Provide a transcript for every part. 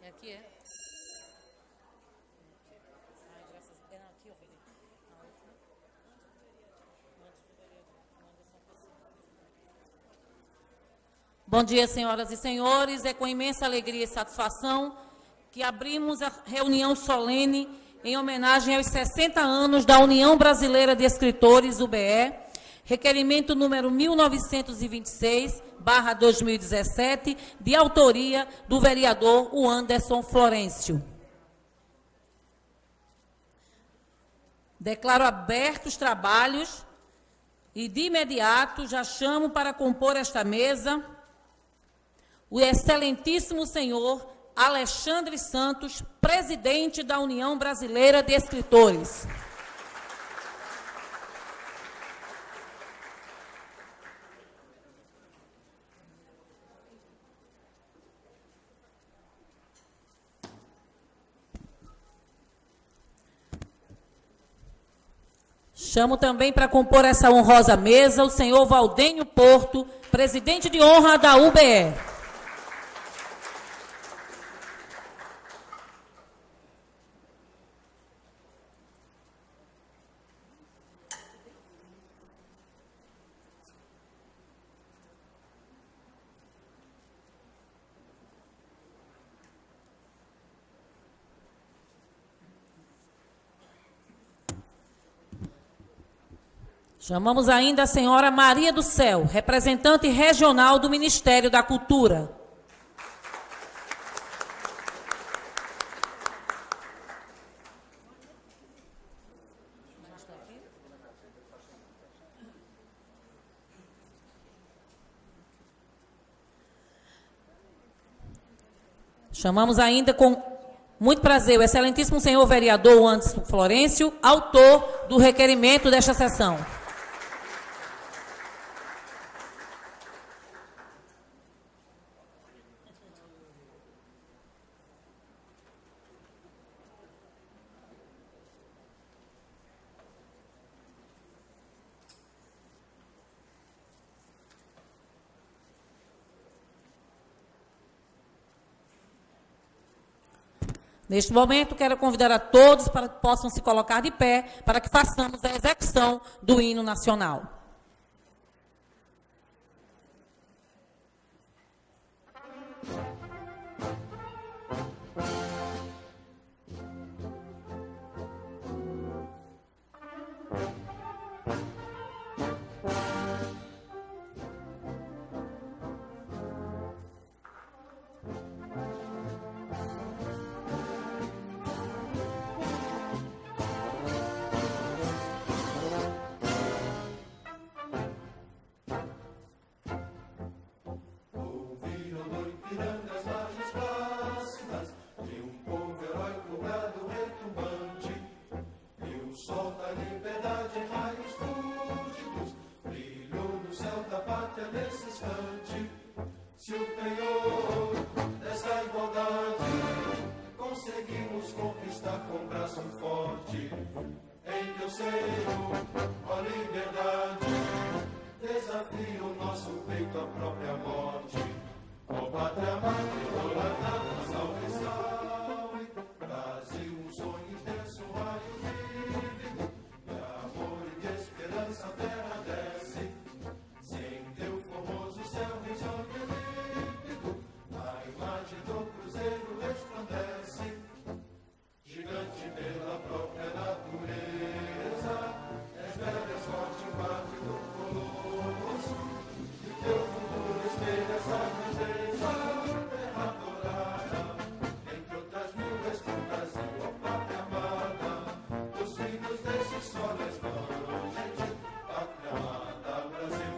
Aqui é. Ai, graças a Deus. Não, aqui, ó, filho. A última. Antes do vereador Anderson Pessoa. Bom dia, senhoras e senhores. É com imensa alegria e satisfação que abrimos a reunião solene em homenagem aos 60 anos da União Brasileira de Escritores, UBE, requerimento número 1926/2017, de autoria do vereador Anderson Florencio. Declaro abertos os trabalhos e, de imediato, já chamo para compor esta mesa o excelentíssimo senhor Alexandre Santos, presidente da União Brasileira de Escritores. Chamo também para compor essa honrosa mesa o senhor Valdênio Porto, presidente de honra da UBE. Chamamos ainda a senhora Maria do Céu, representante regional do Ministério da Cultura. Chamamos ainda com muito prazer o excelentíssimo senhor vereador Anderson Florencio, autor do requerimento desta sessão. Neste momento, quero convidar a todos para que possam se colocar de pé, para que façamos a execução do hino nacional. Se o penhor dessa igualdade conseguimos conquistar com braço forte, em teu seio, ó liberdade, desafia o nosso peito à própria morte. Ó pátria amada, idolatrada, salve, salve, Brasil, um sonho intenso, um raio vívido, de amor e de esperança a terra desce, sem teu formoso céu risonho límpido, a imagem do cruzeiro resplandece, gigante pela própria natureza, és bela, és forte, parte do colosso, e teu futuro espelha essa grandeza, terra dourada, entre outras mil escutas e ó pátria amada, os filhos desse sol resplandente, pátria amada, Brasil.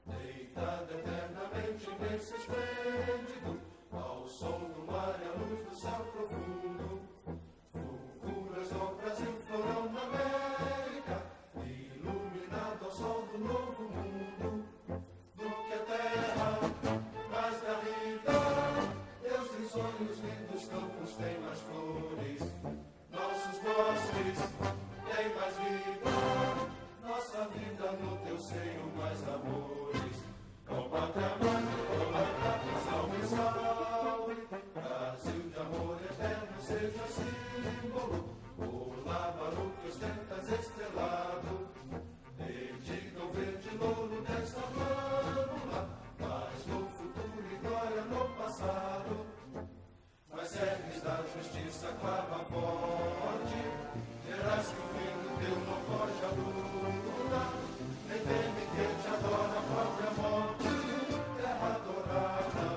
Deitada eternamente nesse esplêndido, ao som do mar e à luz do céu clava forte, verás que o vento teu não foge à luta, nem teme quem te adora a própria morte. Terra adorada,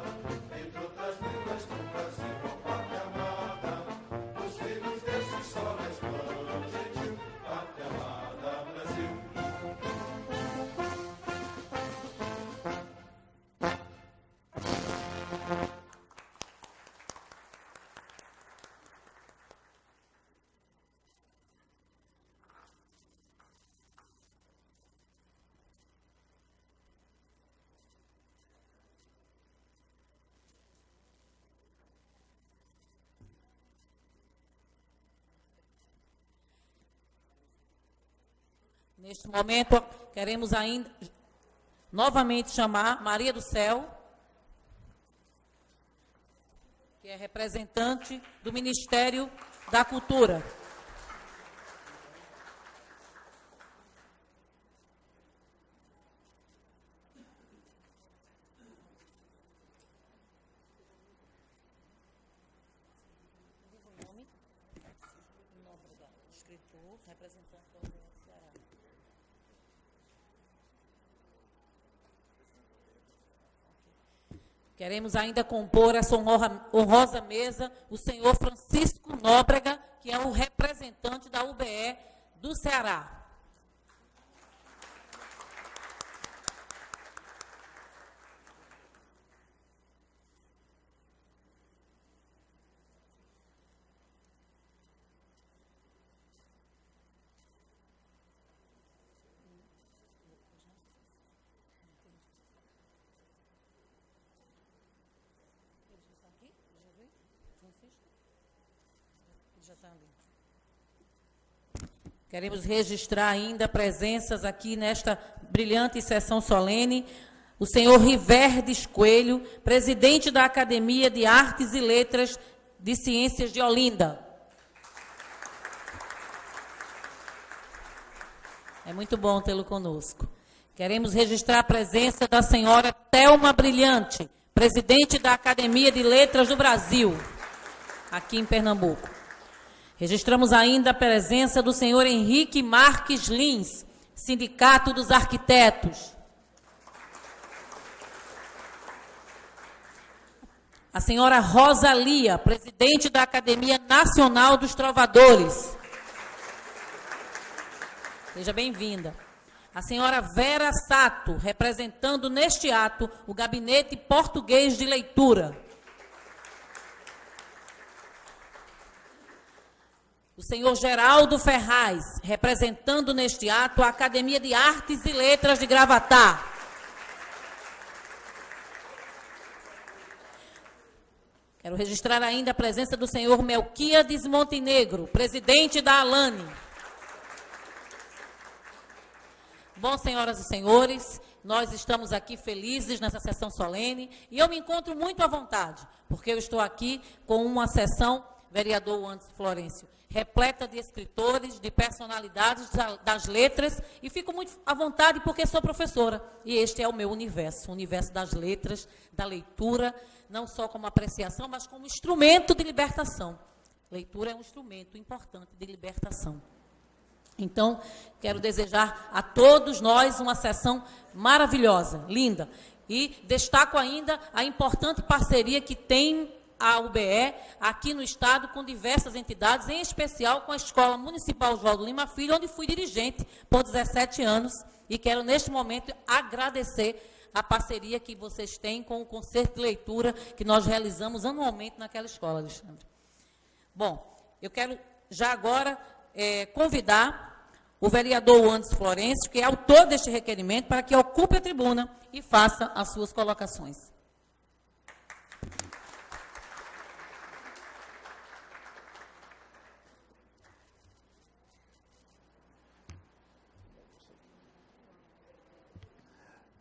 entre outras línguas do Brasil, ó pátria amada, os filhos desse sol resplandecem gentil, pátria amada, Brasil. Neste momento, queremos ainda novamente chamar Maria do Céu, que é representante do Ministério da Cultura. Queremos ainda compor essa honrosa mesa o senhor Francisco Nóbrega, que é o representante da UBE do Ceará. Queremos registrar ainda presenças aqui nesta brilhante sessão solene. O senhor Riverdes Coelho, presidente da Academia de Artes e Letras de Ciências de Olinda. É muito bom tê-lo conosco. Queremos registrar a presença da senhora Thelma Brilhante, presidente da Academia de Letras do Brasil, aqui em Pernambuco. Registramos ainda a presença do senhor Henrique Marques Lins, Sindicato dos Arquitetos. A senhora Rosalia, presidente da Academia Nacional dos Trovadores. Seja bem-vinda. A senhora Vera Sato, representando neste ato o Gabinete Português de Leitura. O senhor Geraldo Ferraz, representando neste ato a Academia de Artes e Letras de Gravatá. Quero registrar ainda a presença do senhor Melquíades Montenegro, presidente da ALANE. Bom, senhoras e senhores, nós estamos aqui felizes nessa sessão solene e eu me encontro muito à vontade, porque eu estou aqui com uma sessão, vereador Anderson Florencio, repleta de escritores, de personalidades das letras, e fico muito à vontade porque sou professora. E este é o meu universo, o universo das letras, da leitura, não só como apreciação, mas como instrumento de libertação. Leitura é um instrumento importante de libertação. Então, quero desejar a todos nós uma sessão maravilhosa, linda. E destaco ainda a importante parceria que tem a UBE aqui no Estado com diversas entidades, em especial com a Escola Municipal Oswaldo Lima Filho, onde fui dirigente por 17 anos e quero neste momento agradecer a parceria que vocês têm com o concerto de leitura que nós realizamos anualmente naquela escola, Alexandre. Bom, eu quero já agora convidar o vereador Anderson Florencio, que é autor deste requerimento, para que ocupe a tribuna e faça as suas colocações.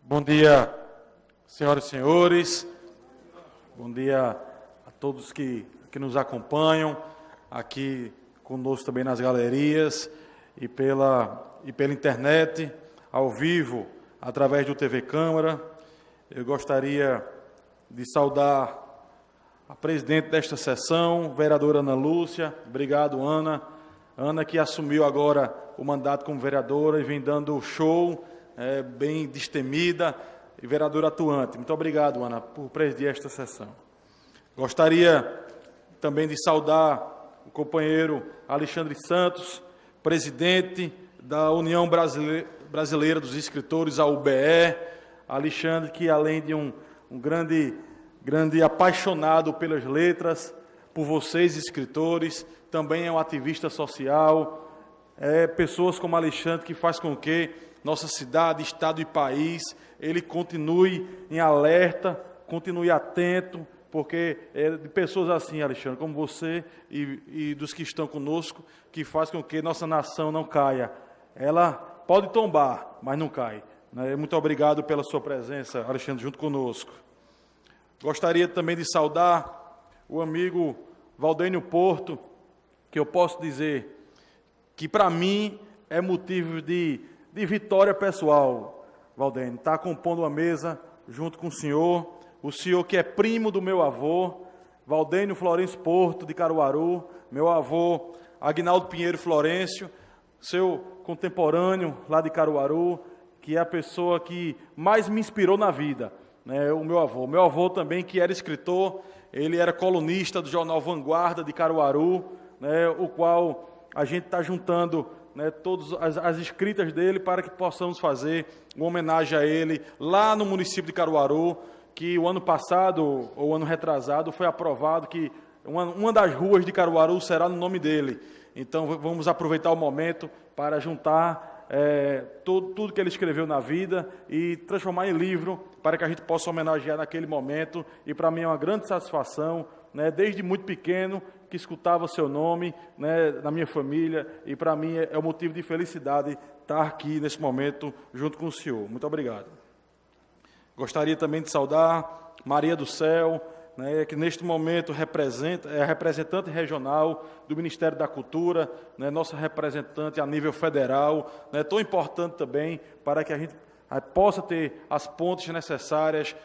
Bom dia, senhoras e senhores. Bom dia a todos que nos acompanham, aqui conosco também nas galerias e pela internet, ao vivo, através do TV Câmara. Eu gostaria de saudar a presidente desta sessão, vereadora Ana Lúcia. Obrigado, Ana. Ana, que assumiu agora o mandato como vereadora e vem dando show, bem destemida, e vereadora atuante. Muito obrigado, Ana, por presidir esta sessão. Gostaria também de saudar o companheiro Alexandre Santos, presidente da União Brasileira dos Escritores, a UBE. Alexandre, que além de um grande apaixonado pelas letras, por vocês, escritores, também é um ativista social. Pessoas como Alexandre que faz com que nossa cidade, estado e país, ele continue em alerta, continue atento, porque é de pessoas assim, Alexandre, como você e dos que estão conosco, que faz com que nossa nação não caia. Ela pode tombar, mas não cai. Muito obrigado pela sua presença, Alexandre, junto conosco. Gostaria também de saudar o amigo Valdênio Porto, que eu posso dizer que para mim é motivo de vitória pessoal. Valdênio está compondo a mesa junto com o senhor que é primo do meu avô, Valdênio Florencio Porto, de Caruaru, meu avô Aguinaldo Pinheiro Florencio, seu contemporâneo lá de Caruaru, que é a pessoa que mais me inspirou na vida, o meu avô. Meu avô também, que era escritor, ele era colunista do jornal Vanguarda de Caruaru, o qual a gente está juntando todas as escritas dele para que possamos fazer uma homenagem a ele lá no município de Caruaru, que o ano passado, ou ano retrasado, foi aprovado que uma das ruas de Caruaru será no nome dele. Então, vamos aproveitar o momento para juntar tudo que ele escreveu na vida e transformar em livro para que a gente possa homenagear naquele momento. E para mim é uma grande satisfação, desde muito pequeno, que escutava seu nome na minha família, e para mim é um motivo de felicidade estar aqui nesse momento junto com o senhor. Muito obrigado. Gostaria também de saudar Maria do Céu, que neste momento é a representante regional do Ministério da Cultura, nossa representante a nível federal, tão importante também para que a gente possa ter as pontes necessárias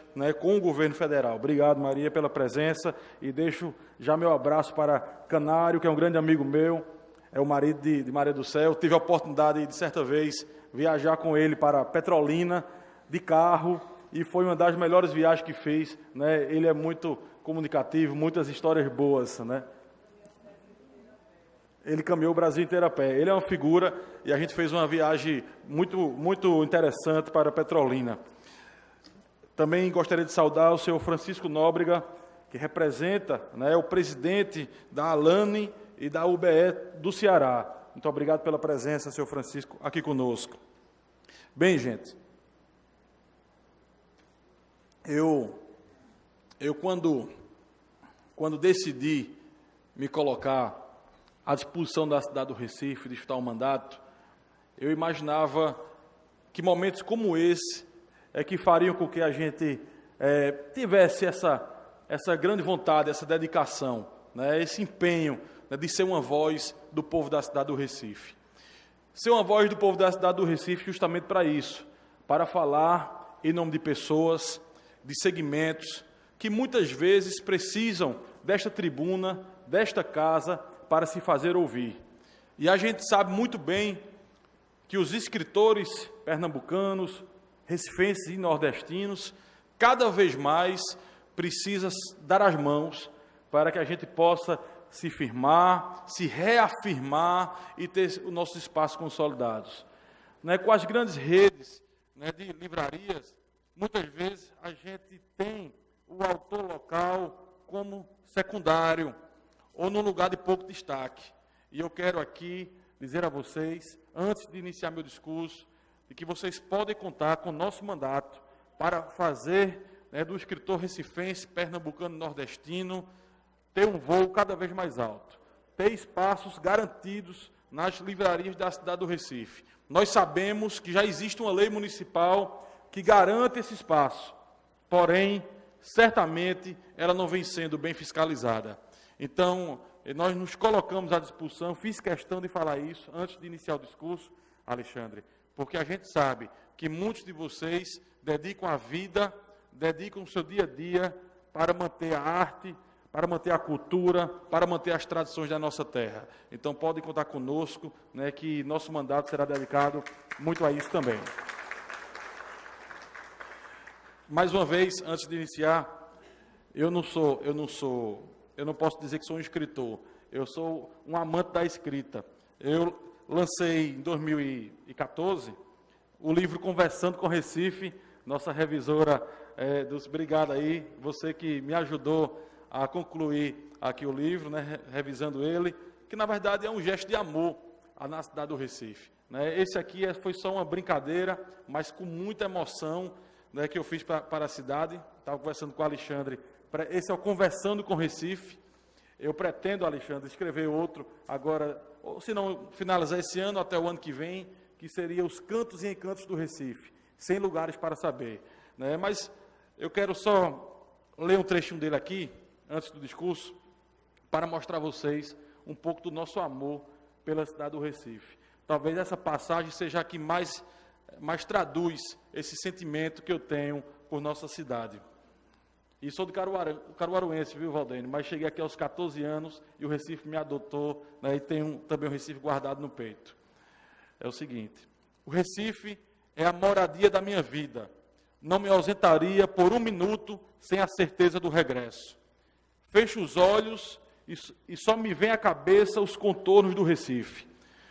com o governo federal. Obrigado, Maria, pela presença, e deixo já meu abraço para Canário, que é um grande amigo meu, é o marido de Maria do Céu. Tive a oportunidade de, certa vez, viajar com ele para Petrolina, de carro, e foi uma das melhores viagens que fez. Ele é muito comunicativo, muitas histórias boas. Ele caminhou o Brasil inteiro a pé. Ele é uma figura, e a gente fez uma viagem muito interessante para Petrolina. Também gostaria de saudar o senhor Francisco Nóbrega, que representa o presidente da ALANE e da UBE do Ceará. Muito obrigado pela presença, senhor Francisco, aqui conosco. Bem, gente, eu quando decidi me colocar à disposição da cidade do Recife, de disputar o mandato, eu imaginava que momentos como esse que fariam com que a gente tivesse essa grande vontade, essa dedicação, esse empenho de ser uma voz do povo da cidade do Recife. Ser uma voz do povo da cidade do Recife justamente para isso, para falar em nome de pessoas, de segmentos que muitas vezes precisam desta tribuna, desta casa, para se fazer ouvir. E a gente sabe muito bem que os escritores pernambucanos, recifenses e nordestinos, cada vez mais precisam dar as mãos para que a gente possa se firmar, se reafirmar e ter os nossos espaços consolidados. Com as grandes redes de livrarias, muitas vezes a gente tem o autor local como secundário ou num lugar de pouco destaque. E eu quero aqui dizer a vocês, antes de iniciar meu discurso, de que vocês podem contar com o nosso mandato para fazer do escritor recifense, pernambucano e nordestino ter um voo cada vez mais alto, ter espaços garantidos nas livrarias da cidade do Recife. Nós sabemos que já existe uma lei municipal que garante esse espaço, porém, certamente, ela não vem sendo bem fiscalizada. Então, nós nos colocamos à disposição, fiz questão de falar isso antes de iniciar o discurso, Alexandre, porque a gente sabe que muitos de vocês dedicam a vida, dedicam o seu dia a dia para manter a arte, para manter a cultura, para manter as tradições da nossa terra. Então, podem contar conosco, né, que nosso mandato será dedicado muito a isso também. Mais uma vez, antes de iniciar, eu não posso dizer que sou um escritor, eu sou um amante da escrita. Eu lancei em 2014 o livro Conversando com Recife, nossa revisora obrigado aí, você que me ajudou a concluir aqui o livro, né, revisando ele, que na verdade é um gesto de amor na cidade do Recife. Né? Esse aqui foi só uma brincadeira, mas com muita emoção, né, que eu fiz para a cidade. Estava conversando com o Alexandre, esse é o Conversando com Recife. Eu pretendo, Alexandre, escrever outro agora, ou se não finalizar esse ano, até o ano que vem, que seria Os Cantos e Encantos do Recife, 100 lugares para saber. Né? Mas eu quero só ler um trechinho dele aqui, antes do discurso, para mostrar a vocês um pouco do nosso amor pela cidade do Recife. Talvez essa passagem seja a que mais traduz esse sentimento que eu tenho por nossa cidade. E sou de caruaruense, viu, Valdênio? Mas cheguei aqui aos 14 anos e o Recife me adotou, né, e tenho também o Recife guardado no peito. É o seguinte: o Recife é a moradia da minha vida. Não me ausentaria por um minuto sem a certeza do regresso. Fecho os olhos e só me vem à cabeça os contornos do Recife.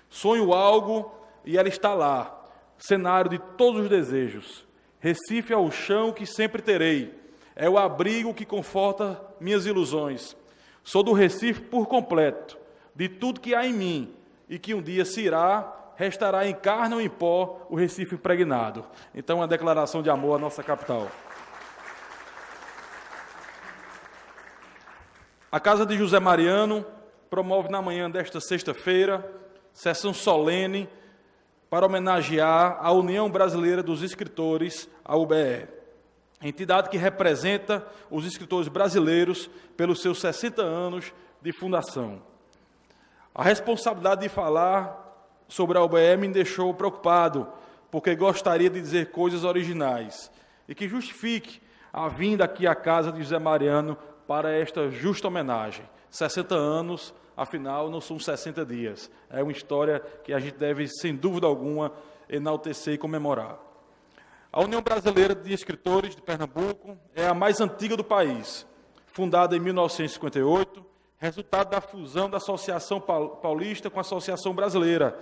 Sonho algo e ela está lá, cenário de todos os desejos. Recife é o chão que sempre terei, é o abrigo que conforta minhas ilusões. Sou do Recife por completo, de tudo que há em mim e que um dia se irá, restará em carne ou em pó o Recife impregnado. Então, uma declaração de amor à nossa capital. A Casa de José Mariano promove na manhã desta sexta-feira sessão solene para homenagear a União Brasileira dos Escritores, a UBE, entidade que representa os escritores brasileiros pelos seus 60 anos de fundação. A responsabilidade de falar sobre a UBE me deixou preocupado, porque gostaria de dizer coisas originais e que justifique a vinda aqui à Casa de José Mariano para esta justa homenagem. 60 anos, afinal, não são 60 dias. É uma história que a gente deve, sem dúvida alguma, enaltecer e comemorar. A União Brasileira de Escritores de Pernambuco é a mais antiga do país, fundada em 1958, resultado da fusão da Associação Paulista com a Associação Brasileira,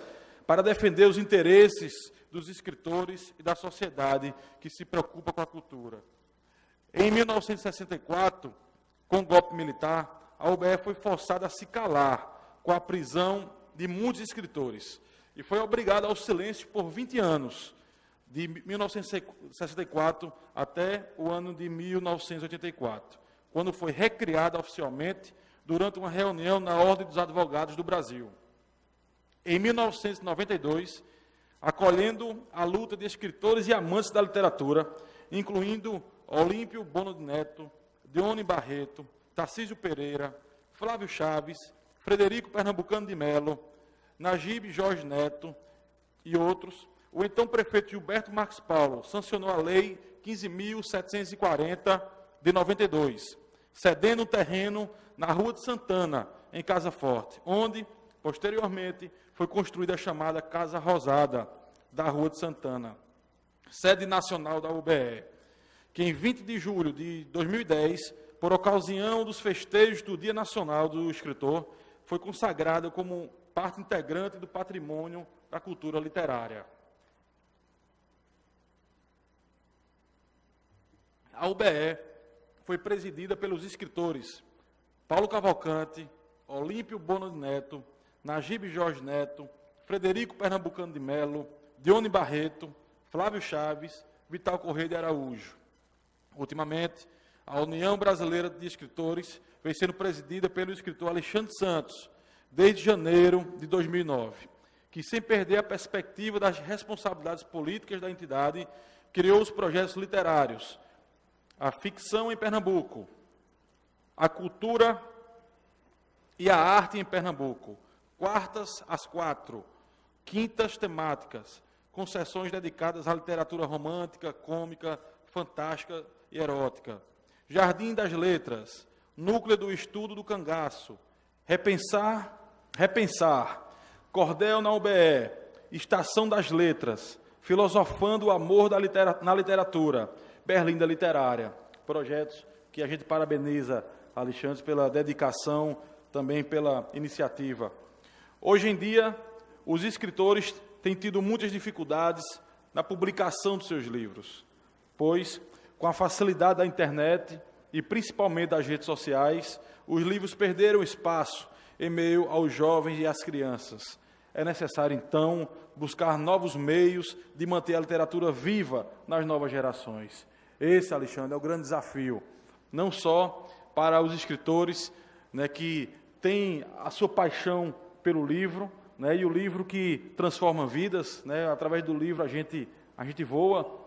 para defender os interesses dos escritores e da sociedade que se preocupa com a cultura. Em 1964, com o golpe militar, a UBE foi forçada a se calar com a prisão de muitos escritores e foi obrigada ao silêncio por 20 anos, de 1964 até o ano de 1984, quando foi recriada oficialmente durante uma reunião na Ordem dos Advogados do Brasil. Em 1992, acolhendo a luta de escritores e amantes da literatura, incluindo Olímpio Bono de Neto, Dione Barreto, Tarcísio Pereira, Flávio Chaves, Frederico Pernambucano de Melo, Najib Jorge Neto e outros, o então prefeito Gilberto Marques Paulo sancionou a Lei 15.740 de 92, cedendo um terreno na Rua de Santana, em Casa Forte, onde, posteriormente, foi construída a chamada Casa Rosada, da Rua de Santana, sede nacional da UBE, que em 20 de julho de 2010, por ocasião dos festejos do Dia Nacional do Escritor, foi consagrada como parte integrante do patrimônio da cultura literária. A UBE foi presidida pelos escritores Paulo Cavalcante, Olímpio Bono de Neto, Najib Jorge Neto, Frederico Pernambucano de Melo, Dione Barreto, Flávio Chaves, Vital Correia de Araújo. Ultimamente, a União Brasileira de Escritores vem sendo presidida pelo escritor Alexandre Santos, desde janeiro de 2009, que, sem perder a perspectiva das responsabilidades políticas da entidade, criou os projetos literários, a ficção em Pernambuco, a cultura e a arte em Pernambuco, quartas às 4, quintas temáticas, com sessões dedicadas à literatura romântica, cômica, fantástica e erótica. Jardim das Letras, Núcleo do Estudo do Cangaço, Repensar, Cordel na UBE, Estação das Letras, Filosofando o Amor na Literatura, Berlinda Literária. Projetos que a gente parabeniza, Alexandre, pela dedicação, também pela iniciativa. Hoje em dia, os escritores têm tido muitas dificuldades na publicação dos seus livros, pois, com a facilidade da internet e principalmente das redes sociais, os livros perderam espaço em meio aos jovens e às crianças. É necessário, então, buscar novos meios de manter a literatura viva nas novas gerações. Esse, Alexandre, é o grande desafio, não só para os escritores, né, que têm a sua paixão pelo livro, né, e o livro que transforma vidas, né, através do livro a gente voa.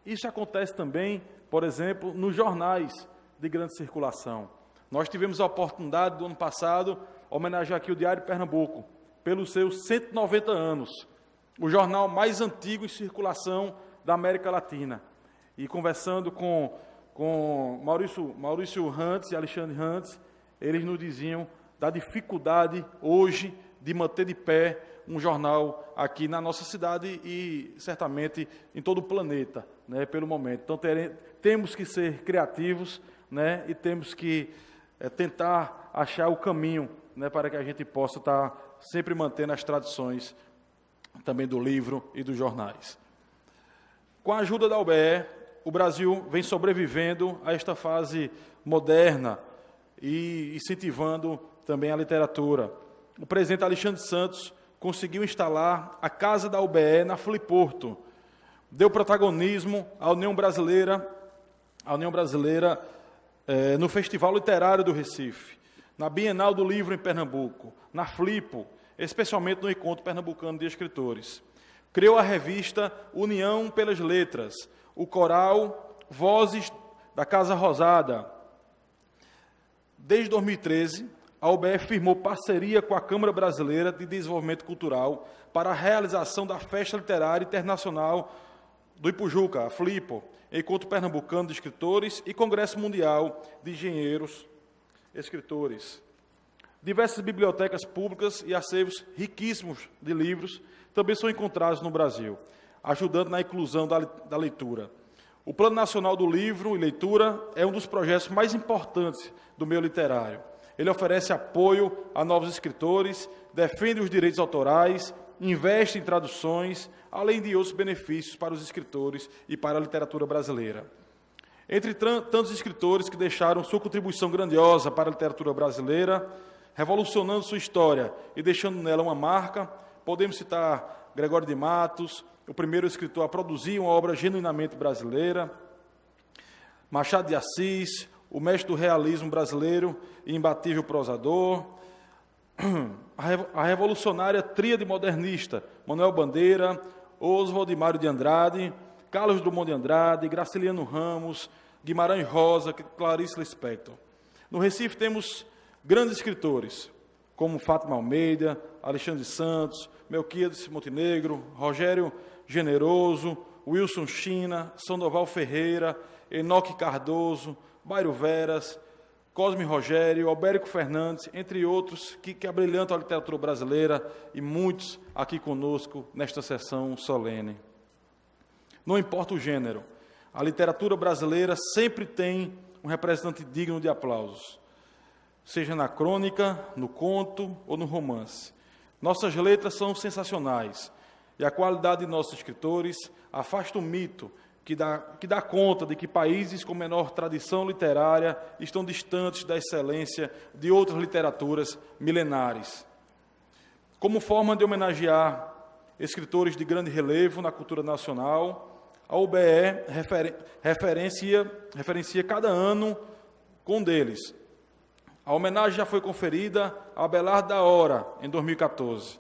Isso acontece também, por exemplo, nos jornais de grande circulação. Nós tivemos a oportunidade, do ano passado, homenagear aqui o Diário de Pernambuco, pelos seus 190 anos, o jornal mais antigo em circulação da América Latina. E conversando com Maurício Rantes e Alexandre Rantes, eles nos diziam da dificuldade hoje de manter de pé um jornal aqui na nossa cidade e certamente em todo o planeta, né, pelo momento. Então temos que ser criativos, né, e temos que tentar achar o caminho, né, para que a gente possa estar sempre mantendo as tradições também do livro e dos jornais. Com a ajuda da UBE, o Brasil vem sobrevivendo a esta fase moderna e incentivando também a literatura. O presidente Alexandre Santos conseguiu instalar a Casa da UBE na Fliporto, deu protagonismo à União Brasileira no Festival Literário do Recife, na Bienal do Livro em Pernambuco, na Flipo, especialmente no Encontro Pernambucano de Escritores. Criou a revista União pelas Letras, o coral Vozes da Casa Rosada. Desde 2013, a UBE firmou parceria com a Câmara Brasileira de Desenvolvimento Cultural para a realização da Festa Literária Internacional do Ipujuca, a Flipo, Encontro Pernambucano de Escritores e Congresso Mundial de Engenheiros Escritores. Diversas bibliotecas públicas e acervos riquíssimos de livros também são encontrados no Brasil, ajudando na inclusão da leitura. O Plano Nacional do Livro e Leitura é um dos projetos mais importantes do meio literário. Ele oferece apoio a novos escritores, defende os direitos autorais, investe em traduções, além de outros benefícios para os escritores e para a literatura brasileira. Entre tantos escritores que deixaram sua contribuição grandiosa para a literatura brasileira, revolucionando sua história e deixando nela uma marca, podemos citar Gregório de Matos, o primeiro escritor a produzir uma obra genuinamente brasileira, Machado de Assis, o mestre do realismo brasileiro e imbatível prosador, a revolucionária tríade modernista, Manuel Bandeira, Oswald e Mário de Andrade, Carlos Drummond de Andrade, Graciliano Ramos, Guimarães Rosa, Clarice Lispector. No Recife temos grandes escritores, como Fátima Almeida, Alexandre Santos, Melquiades Montenegro, Rogério Generoso, Wilson China, Sandoval Ferreira, Enoque Cardoso, Bairo Veras, Cosme Rogério, Albérico Fernandes, entre outros, que abrilhantam a literatura brasileira e muitos aqui conosco nesta sessão solene. Não importa o gênero, a literatura brasileira sempre tem um representante digno de aplausos, seja na crônica, no conto ou no romance. Nossas letras são sensacionais e a qualidade de nossos escritores afasta o mito que dá conta de que países com menor tradição literária estão distantes da excelência de outras literaturas milenares. Como forma de homenagear escritores de grande relevo na cultura nacional, a UBE referencia cada ano com um deles. A homenagem já foi conferida a Abelardo da Hora, em 2014,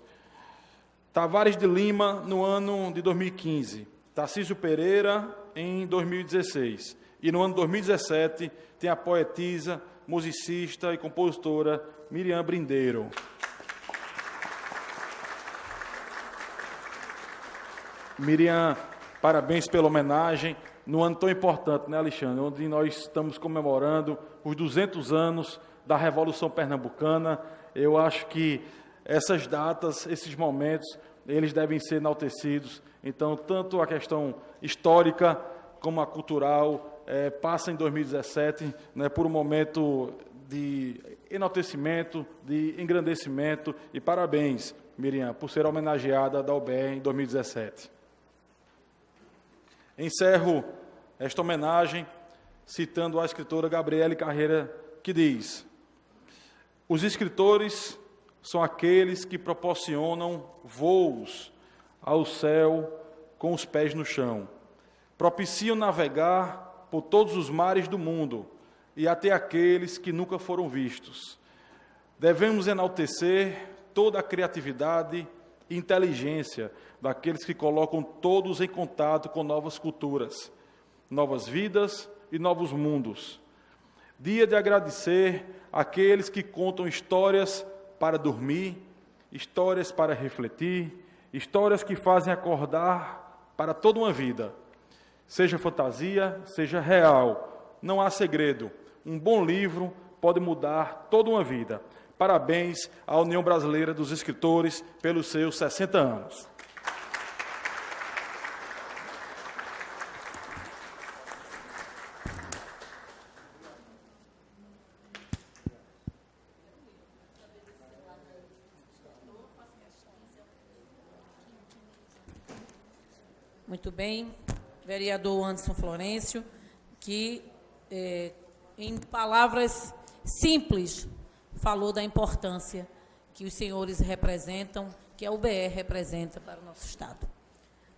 Tavares de Lima, no ano de 2015, Tarcísio Pereira, em 2016. E no ano de 2017, tem a poetisa, musicista e compositora Miriam Brindeiro. Miriam, parabéns pela homenagem. num ano tão importante, né, Alexandre? Onde nós estamos comemorando os 200 anos da Revolução Pernambucana. Eu acho que essas datas, esses momentos, eles devem ser enaltecidos. Então, tanto a questão histórica como a cultural passa em 2017, né, por um momento de enaltecimento, de engrandecimento, e parabéns, Miriam, por ser homenageada da UBE em 2017. Encerro esta homenagem citando a escritora Gabriele Carreira, que diz: os escritores são aqueles que proporcionam voos ao céu com os pés no chão, propiciam navegar por todos os mares do mundo e até aqueles que nunca foram vistos. Devemos enaltecer toda a criatividade e inteligência daqueles que colocam todos em contato com novas culturas, novas vidas e novos mundos. Dia de agradecer àqueles que contam histórias para dormir, histórias para refletir, histórias que fazem acordar para toda uma vida. Seja fantasia, seja real, não há segredo. Um bom livro pode mudar toda uma vida. Parabéns à União Brasileira dos Escritores pelos seus 60 anos. Muito bem, vereador Anderson Florencio, que em palavras simples falou da importância que os senhores representam, que a UBE representa para o nosso Estado.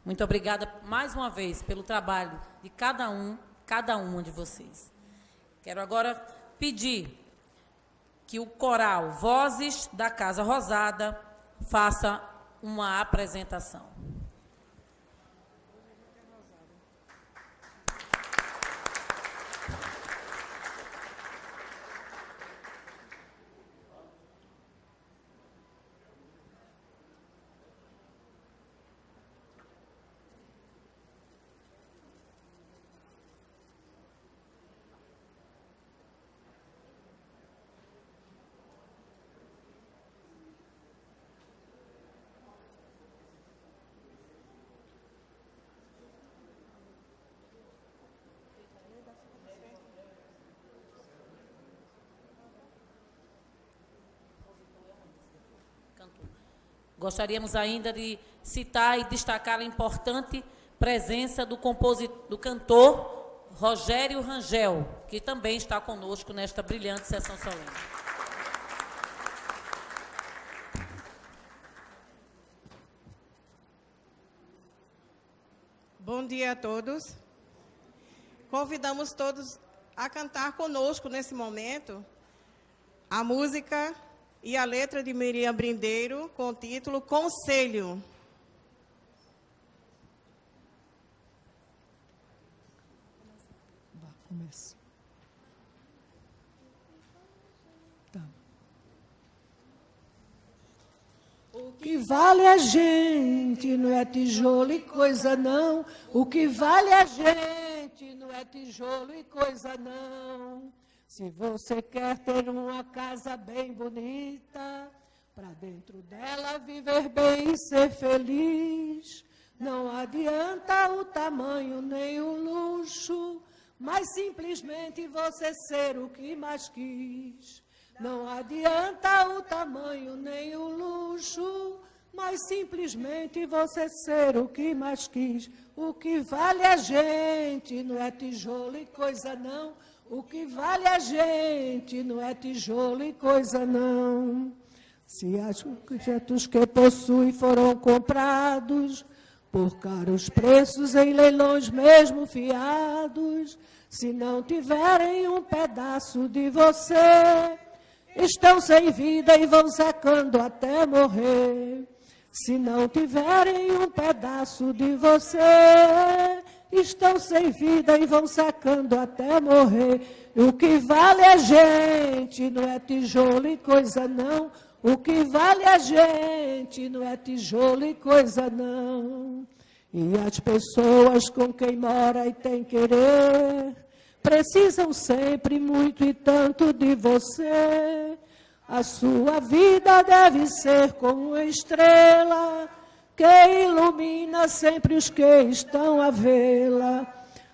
Muito obrigada mais uma vez pelo trabalho de cada uma de vocês. Quero agora pedir que o coral Vozes da Casa Rosada faça uma apresentação. Gostaríamos ainda de citar e destacar a importante presença do cantor Rogério Rangel, que também está conosco nesta brilhante sessão solene. Bom dia a todos. Convidamos todos a cantar conosco nesse momento a música e a letra de Miriam Brindeiro, com o título Conselho. Começa. Tá. O que vale a gente não é tijolo e coisa não. O que vale a gente não é tijolo e coisa não. Se você quer ter uma casa bem bonita, para dentro dela viver bem e ser feliz, não adianta o tamanho nem o luxo, mas simplesmente você ser o que mais quis. Não adianta o tamanho nem o luxo, mas simplesmente você ser o que mais quis. O que vale a gente não é tijolo e coisa não. O que vale a gente não é tijolo e coisa não. Se os objetos que possui foram comprados por caros preços em leilões mesmo fiados, se não tiverem um pedaço de você, estão sem vida e vão secando até morrer. Se não tiverem um pedaço de você, estão sem vida e vão secando até morrer. O que vale a gente não é tijolo e coisa não. O que vale a gente não é tijolo e coisa não. E as pessoas com quem mora e tem querer precisam sempre muito e tanto de você. A sua vida deve ser como uma estrela que ilumina sempre os que estão a vê-la.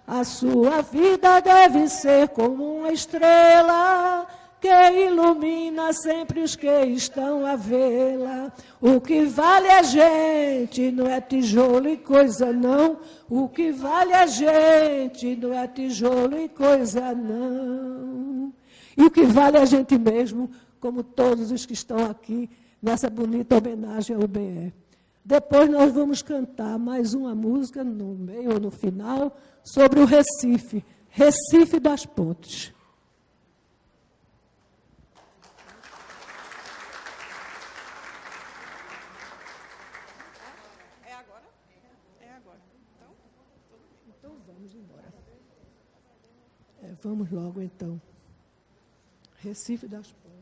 A sua vida deve ser como uma estrela que ilumina sempre os que estão a vê-la. O que vale a gente não é tijolo e coisa não. O que vale a gente não é tijolo e coisa não. E o que vale a gente mesmo, como todos os que estão aqui nessa bonita homenagem ao BE. Depois nós vamos cantar mais uma música no meio ou no final sobre o Recife, Recife das Pontes. É agora? É agora. Então vamos embora. Vamos logo então. Recife das Pontes.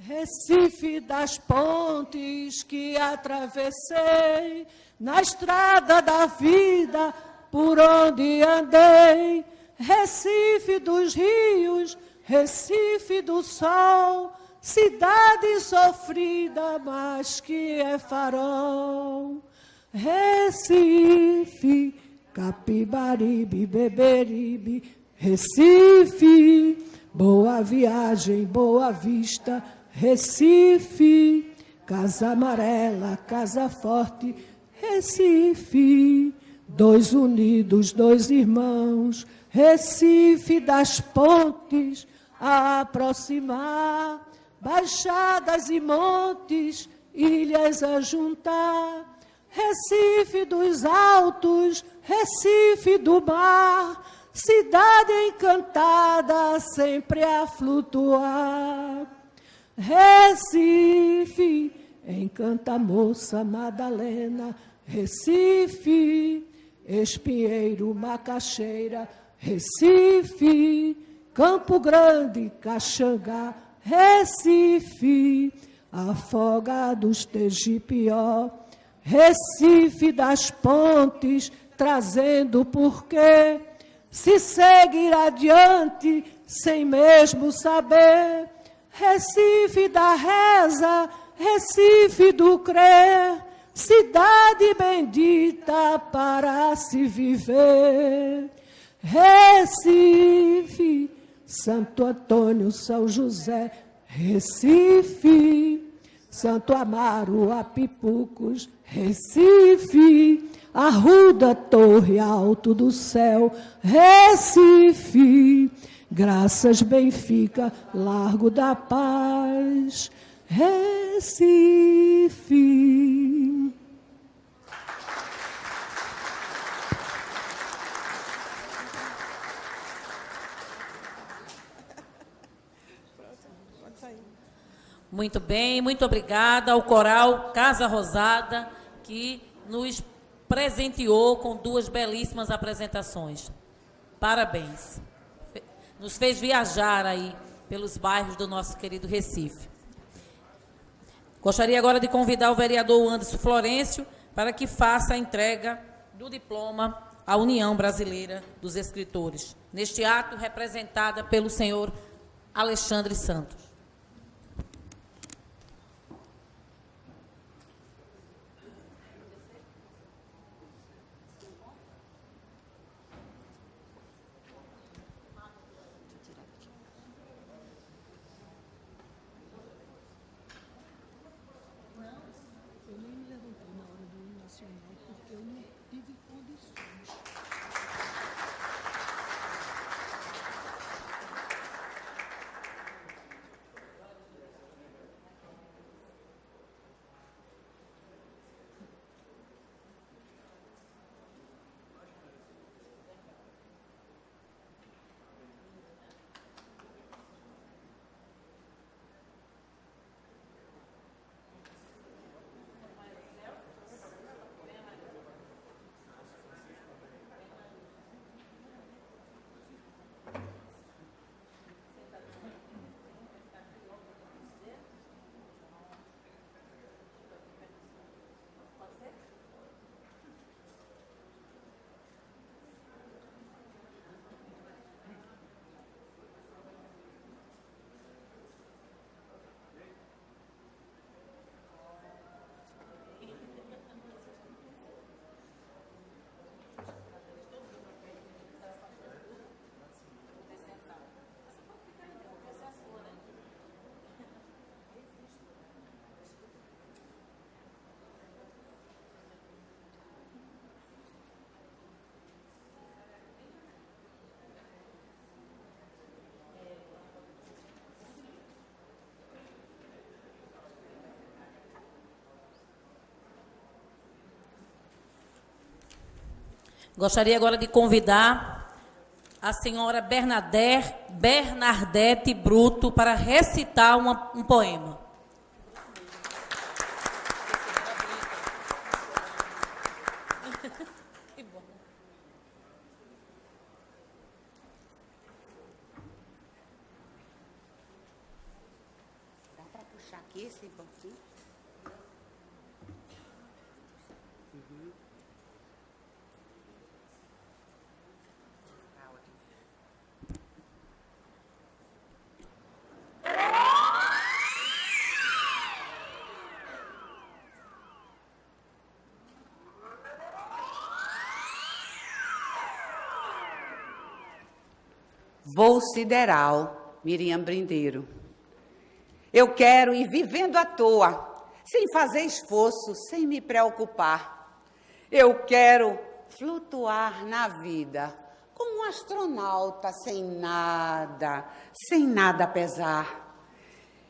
Recife das pontes que atravessei, na estrada da vida por onde andei. Recife dos rios, Recife do sol, cidade sofrida, mas que é farol. Recife, Capibaribe, Beberibe, Recife, Boa Viagem, Boa Vista, Recife, Casa Amarela, Casa Forte, Recife, dois unidos, dois irmãos, Recife das pontes a aproximar, baixadas e montes, ilhas a juntar, Recife dos altos, Recife do mar, cidade encantada sempre a flutuar. Recife, encanta moça Madalena, Recife, Espinheiro, Macaxeira, Recife, Campo Grande, Caxangá, Recife, Afogados, Tegipió, Recife das pontes, trazendo porquê, se seguir adiante, sem mesmo saber, Recife da reza, Recife do crer, cidade bendita para se viver. Recife, Santo Antônio, São José, Recife, Santo Amaro, Apipucos, Recife, Arruda, Torre, Alto do Céu, Recife, Graças, Benfica, Largo da Paz, Recife. Muito bem, muito obrigada ao coral Casa Rosada, que nos presenteou com duas belíssimas apresentações. Parabéns. Nos fez viajar aí pelos bairros do nosso querido Recife. Gostaria agora de convidar o vereador Anderson Florencio para que faça a entrega do diploma à União Brasileira dos Escritores, neste ato representada pelo senhor Alexandre Santos. Gostaria agora de convidar a senhora Bernadette Bruto para recitar um poema. Dá para puxar aqui esse banquinho? Voo sideral, Miriam Brindeiro. Eu quero ir vivendo à toa, sem fazer esforço, sem me preocupar. Eu quero flutuar na vida, como um astronauta sem nada a pesar.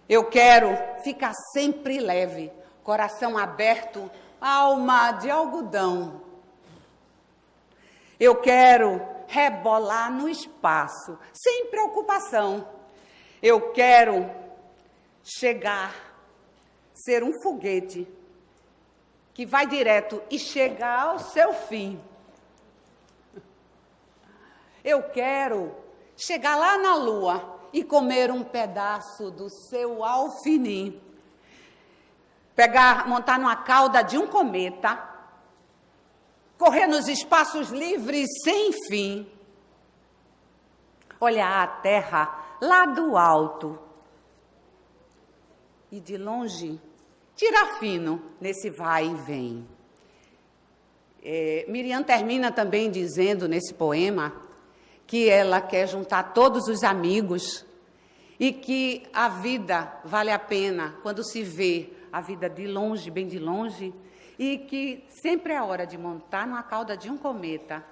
Eu quero ficar sempre leve, coração aberto, alma de algodão. Eu quero rebolar no espaço, sem preocupação. Eu quero chegar, ser um foguete que vai direto e chegar ao seu fim. Eu quero chegar lá na Lua e comer um pedaço do seu alfinim. Montar numa cauda de um cometa, correr nos espaços livres sem fim, olhar a Terra lá do alto e de longe tirar fino nesse vai e vem. Miriam termina também dizendo nesse poema que ela quer juntar todos os amigos e que a vida vale a pena quando se vê a vida de longe, bem de longe, e que sempre é hora de montar numa cauda de um cometa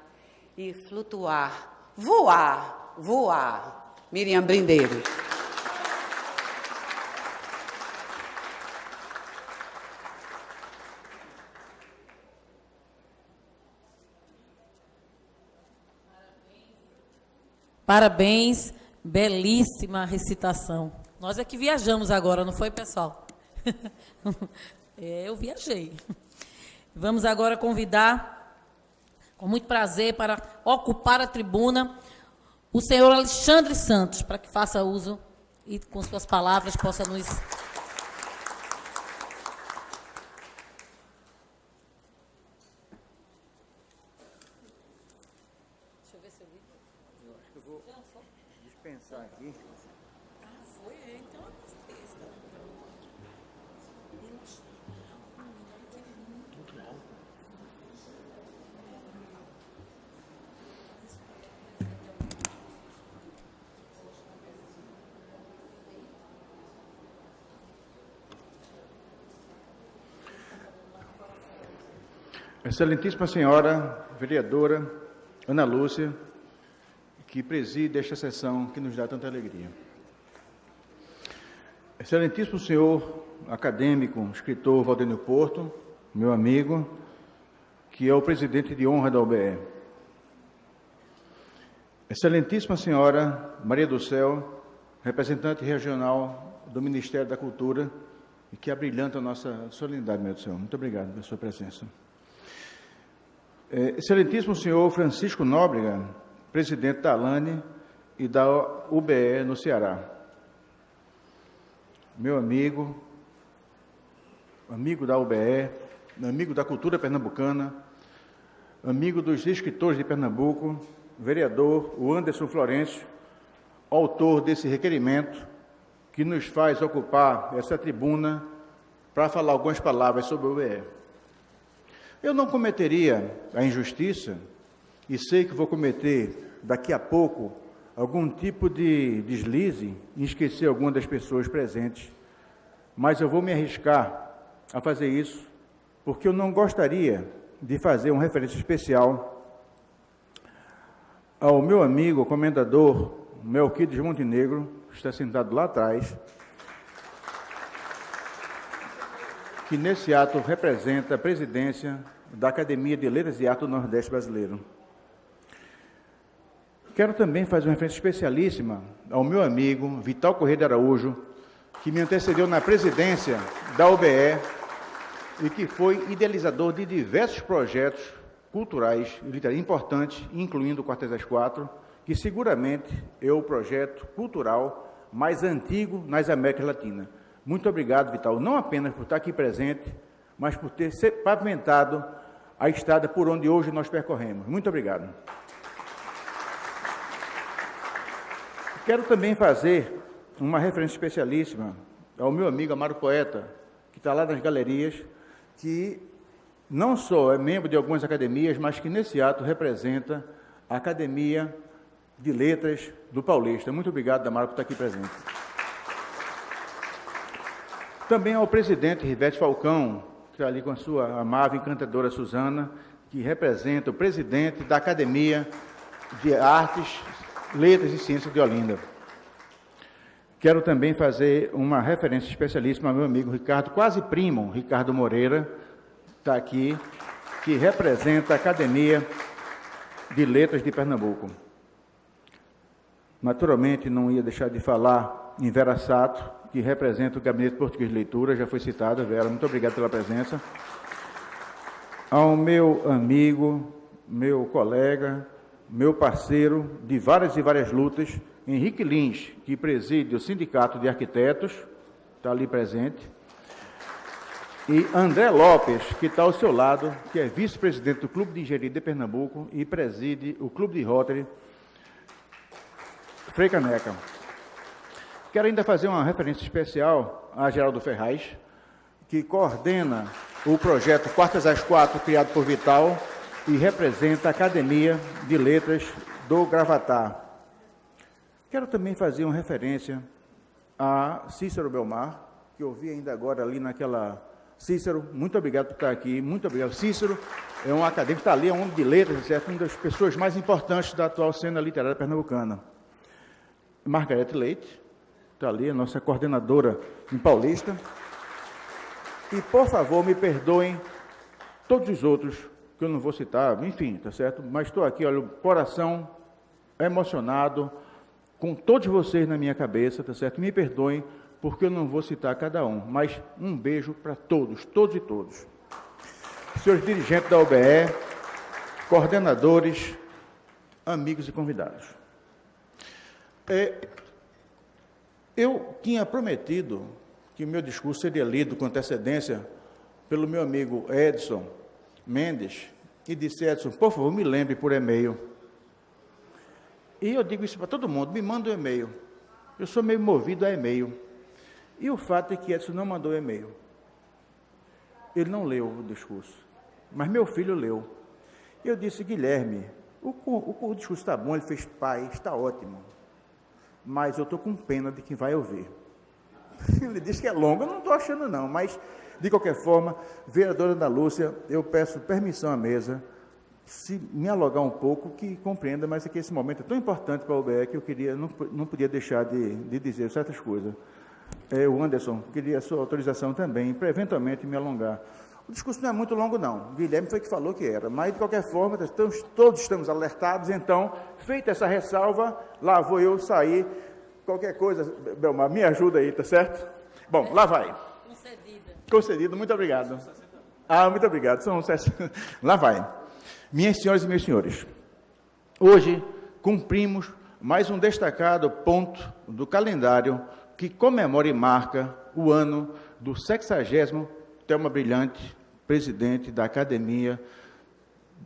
e flutuar, voar, voar. Miriam Brindeiro. Parabéns, belíssima recitação. Nós é que viajamos agora, não foi, pessoal? Eu viajei. Vamos agora convidar, com muito prazer, para ocupar a tribuna, o senhor Alexandre Santos, para que faça uso e, com suas palavras, possa nos... Deixa eu ver se eu vi. Eu acho que eu vou dispensar aqui. Foi? Então eu gostei. Excelentíssima senhora vereadora Ana Lúcia, que preside esta sessão que nos dá tanta alegria. Excelentíssimo senhor acadêmico, escritor Valdênio Porto, meu amigo, que é o presidente de honra da UBE. Excelentíssima senhora Maria do Céu, representante regional do Ministério da Cultura, e que abrilhanta a nossa solenidade, meu Deus. Muito obrigado pela sua presença. Excelentíssimo senhor Francisco Nóbrega, presidente da ALANE e da UBE no Ceará. Meu amigo da UBE, amigo da cultura pernambucana, amigo dos escritores de Pernambuco, vereador, o Anderson Florencio, autor desse requerimento, que nos faz ocupar essa tribuna para falar algumas palavras sobre o UBE. Eu não cometeria a injustiça, e sei que vou cometer daqui a pouco algum tipo de deslize em esquecer alguma das pessoas presentes, mas eu vou me arriscar a fazer isso, porque eu não gostaria de fazer uma referência especial ao meu amigo, comendador Melquides Montenegro, que está sentado lá atrás, que nesse ato representa a presidência da Academia de Letras e Arte do Nordeste Brasileiro. Quero também fazer uma referência especialíssima ao meu amigo Vital Corrêa de Araújo, que me antecedeu na presidência da UBE e que foi idealizador de diversos projetos culturais e literários importantes, incluindo o Quartéis às Quatro, que seguramente é o projeto cultural mais antigo nas Américas Latinas. Muito obrigado, Vital, não apenas por estar aqui presente, mas por ter pavimentado a estrada por onde hoje nós percorremos. Muito obrigado. Quero também fazer uma referência especialíssima ao meu amigo Amaro Poeta, que está lá nas galerias, que não só é membro de algumas academias, mas que nesse ato representa a Academia de Letras do Paulista. Muito obrigado, Amaro, por estar aqui presente. Também ao presidente Rivete Falcão, que está ali com a sua amável e encantadora Suzana, que representa o presidente da Academia de Artes, Letras e Ciências de Olinda. Quero também fazer uma referência especialíssima ao meu amigo Ricardo, quase primo, Ricardo Moreira, está aqui, que representa a Academia de Letras de Pernambuco. Naturalmente, não ia deixar de falar em Vera Sato, que representa o Gabinete Português de Leitura, já foi citada, Vera, muito obrigado pela presença. Ao meu amigo, meu colega, meu parceiro de várias e várias lutas, Henrique Lins, que preside o Sindicato de Arquitetos, está ali presente, e André Lopes, que está ao seu lado, que é vice-presidente do Clube de Engenharia de Pernambuco e preside o Clube de Rotary Frei Caneca. Quero ainda fazer uma referência especial a Geraldo Ferraz, que coordena o projeto Quartas às Quatro, criado por Vital, e representa a Academia de Letras do Gravatar. Quero também fazer uma referência a Cícero Belmar, que eu vi ainda agora ali naquela... Cícero, muito obrigado por estar aqui, muito obrigado. Cícero é um acadêmico, está ali, é um homem de letras, certo? Uma das pessoas mais importantes da atual cena literária pernambucana. Margarete Leite, está ali, a nossa coordenadora em Paulista. E, por favor, me perdoem todos os outros, que eu não vou citar, enfim, tá certo? Mas estou aqui, olha, o coração emocionado, com todos vocês na minha cabeça, tá certo? Me perdoem, porque eu não vou citar cada um, mas um beijo para todos, todos e todos. Senhores dirigentes da UBE, coordenadores, amigos e convidados. Eu tinha prometido que o meu discurso seria lido com antecedência pelo meu amigo Edson Mendes, e disse: Edson, por favor, me lembre por e-mail. E eu digo isso para todo mundo, me manda um e-mail. Eu sou meio movido a e-mail. E o fato é que Edson não mandou e-mail. Ele não leu o discurso, mas meu filho leu. Eu disse: Guilherme, o discurso está bom, ele fez pai, está ótimo, mas eu estou com pena de quem vai ouvir. Ele disse que é longo, eu não estou achando não, mas, de qualquer forma, vereadora Ana Lúcia, eu peço permissão à mesa, se me alugar um pouco, que compreenda, mas é que esse momento é tão importante para a UBE que eu queria, não podia deixar de dizer certas coisas. O Anderson, queria a sua autorização também, para eventualmente me alongar. O discurso não é muito longo, não. O Guilherme foi que falou que era, mas, de qualquer forma, todos estamos alertados, então, feita essa ressalva, lá vou eu sair. Qualquer coisa, Belmar, me ajuda aí, tá certo? Bom, lá vai. Concedido, muito obrigado. Muito obrigado. Lá vai. Minhas senhoras e meus senhores, hoje cumprimos mais um destacado ponto do calendário que comemora e marca o ano do 60º Thelma Brilhante, presidente da Academia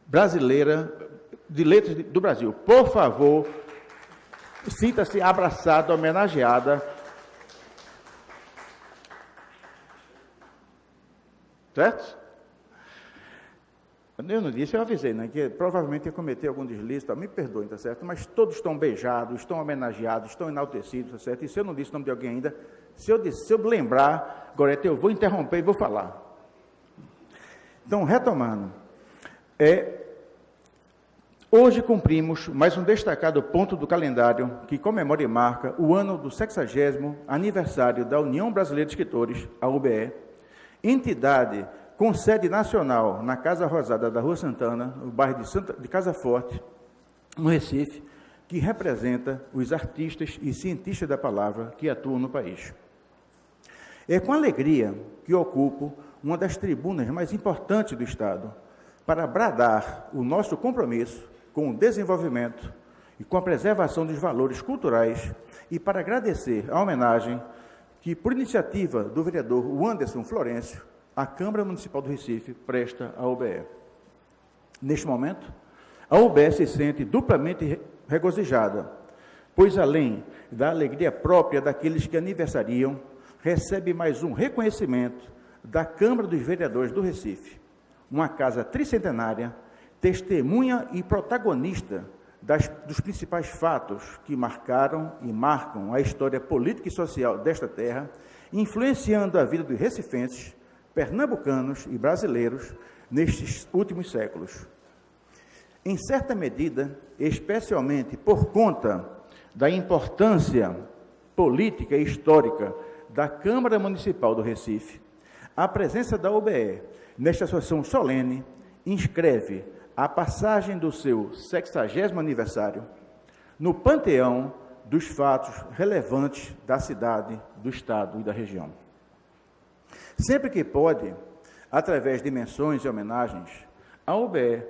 Brasileira de Letras do Brasil. Por favor, sinta-se abraçada, homenageada. Certo? Eu não disse, eu avisei, né, que provavelmente ia cometer algum deslize, tá? Me perdoem, tá certo? Mas todos estão beijados, estão homenageados, estão enaltecidos, tá certo? E se eu não disse o nome de alguém ainda, se eu lembrar, Gorete, eu vou interromper e vou falar. Então, retomando, hoje cumprimos mais um destacado ponto do calendário que comemora e marca o ano do 60º aniversário da União Brasileira de Escritores, a UBE, entidade com sede nacional na Casa Rosada da Rua Santana, no bairro de Casa Forte, no Recife, que representa os artistas e cientistas da palavra que atuam no país. É com alegria que ocupo uma das tribunas mais importantes do Estado para bradar o nosso compromisso com o desenvolvimento e com a preservação dos valores culturais e para agradecer a homenagem que, por iniciativa do vereador Anderson Florencio, a Câmara Municipal do Recife presta à UBE. Neste momento, a UBE se sente duplamente regozijada, pois além da alegria própria daqueles que aniversariam, recebe mais um reconhecimento da Câmara dos Vereadores do Recife, uma casa tricentenária, testemunha e protagonista dos principais fatos que marcaram e marcam a história política e social desta terra, influenciando a vida dos recifenses, pernambucanos e brasileiros nestes últimos séculos. Em certa medida, especialmente por conta da importância política e histórica da Câmara Municipal do Recife, a presença da UBE nesta sessão solene inscreve a passagem do seu 60º aniversário no panteão dos fatos relevantes da cidade, do Estado e da região. Sempre que pode, através de menções e homenagens, a UBE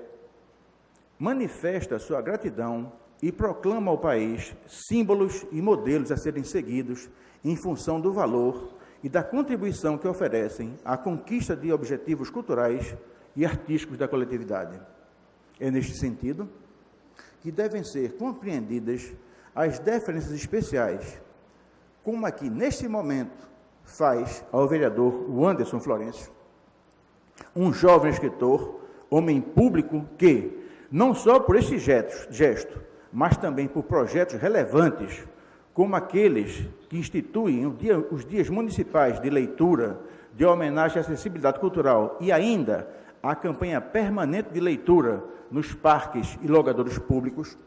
manifesta sua gratidão e proclama ao país símbolos e modelos a serem seguidos em função do valor e da contribuição que oferecem à conquista de objetivos culturais e artísticos da coletividade. É neste sentido que devem ser compreendidas as deferências especiais, como aqui neste momento faz ao vereador Anderson Florencio, um jovem escritor, homem público que, não só por este gesto, mas também por projetos relevantes, como aqueles que instituem os dias municipais de leitura, de homenagem à acessibilidade cultural e ainda a campanha permanente de leitura nos parques e logadouros públicos,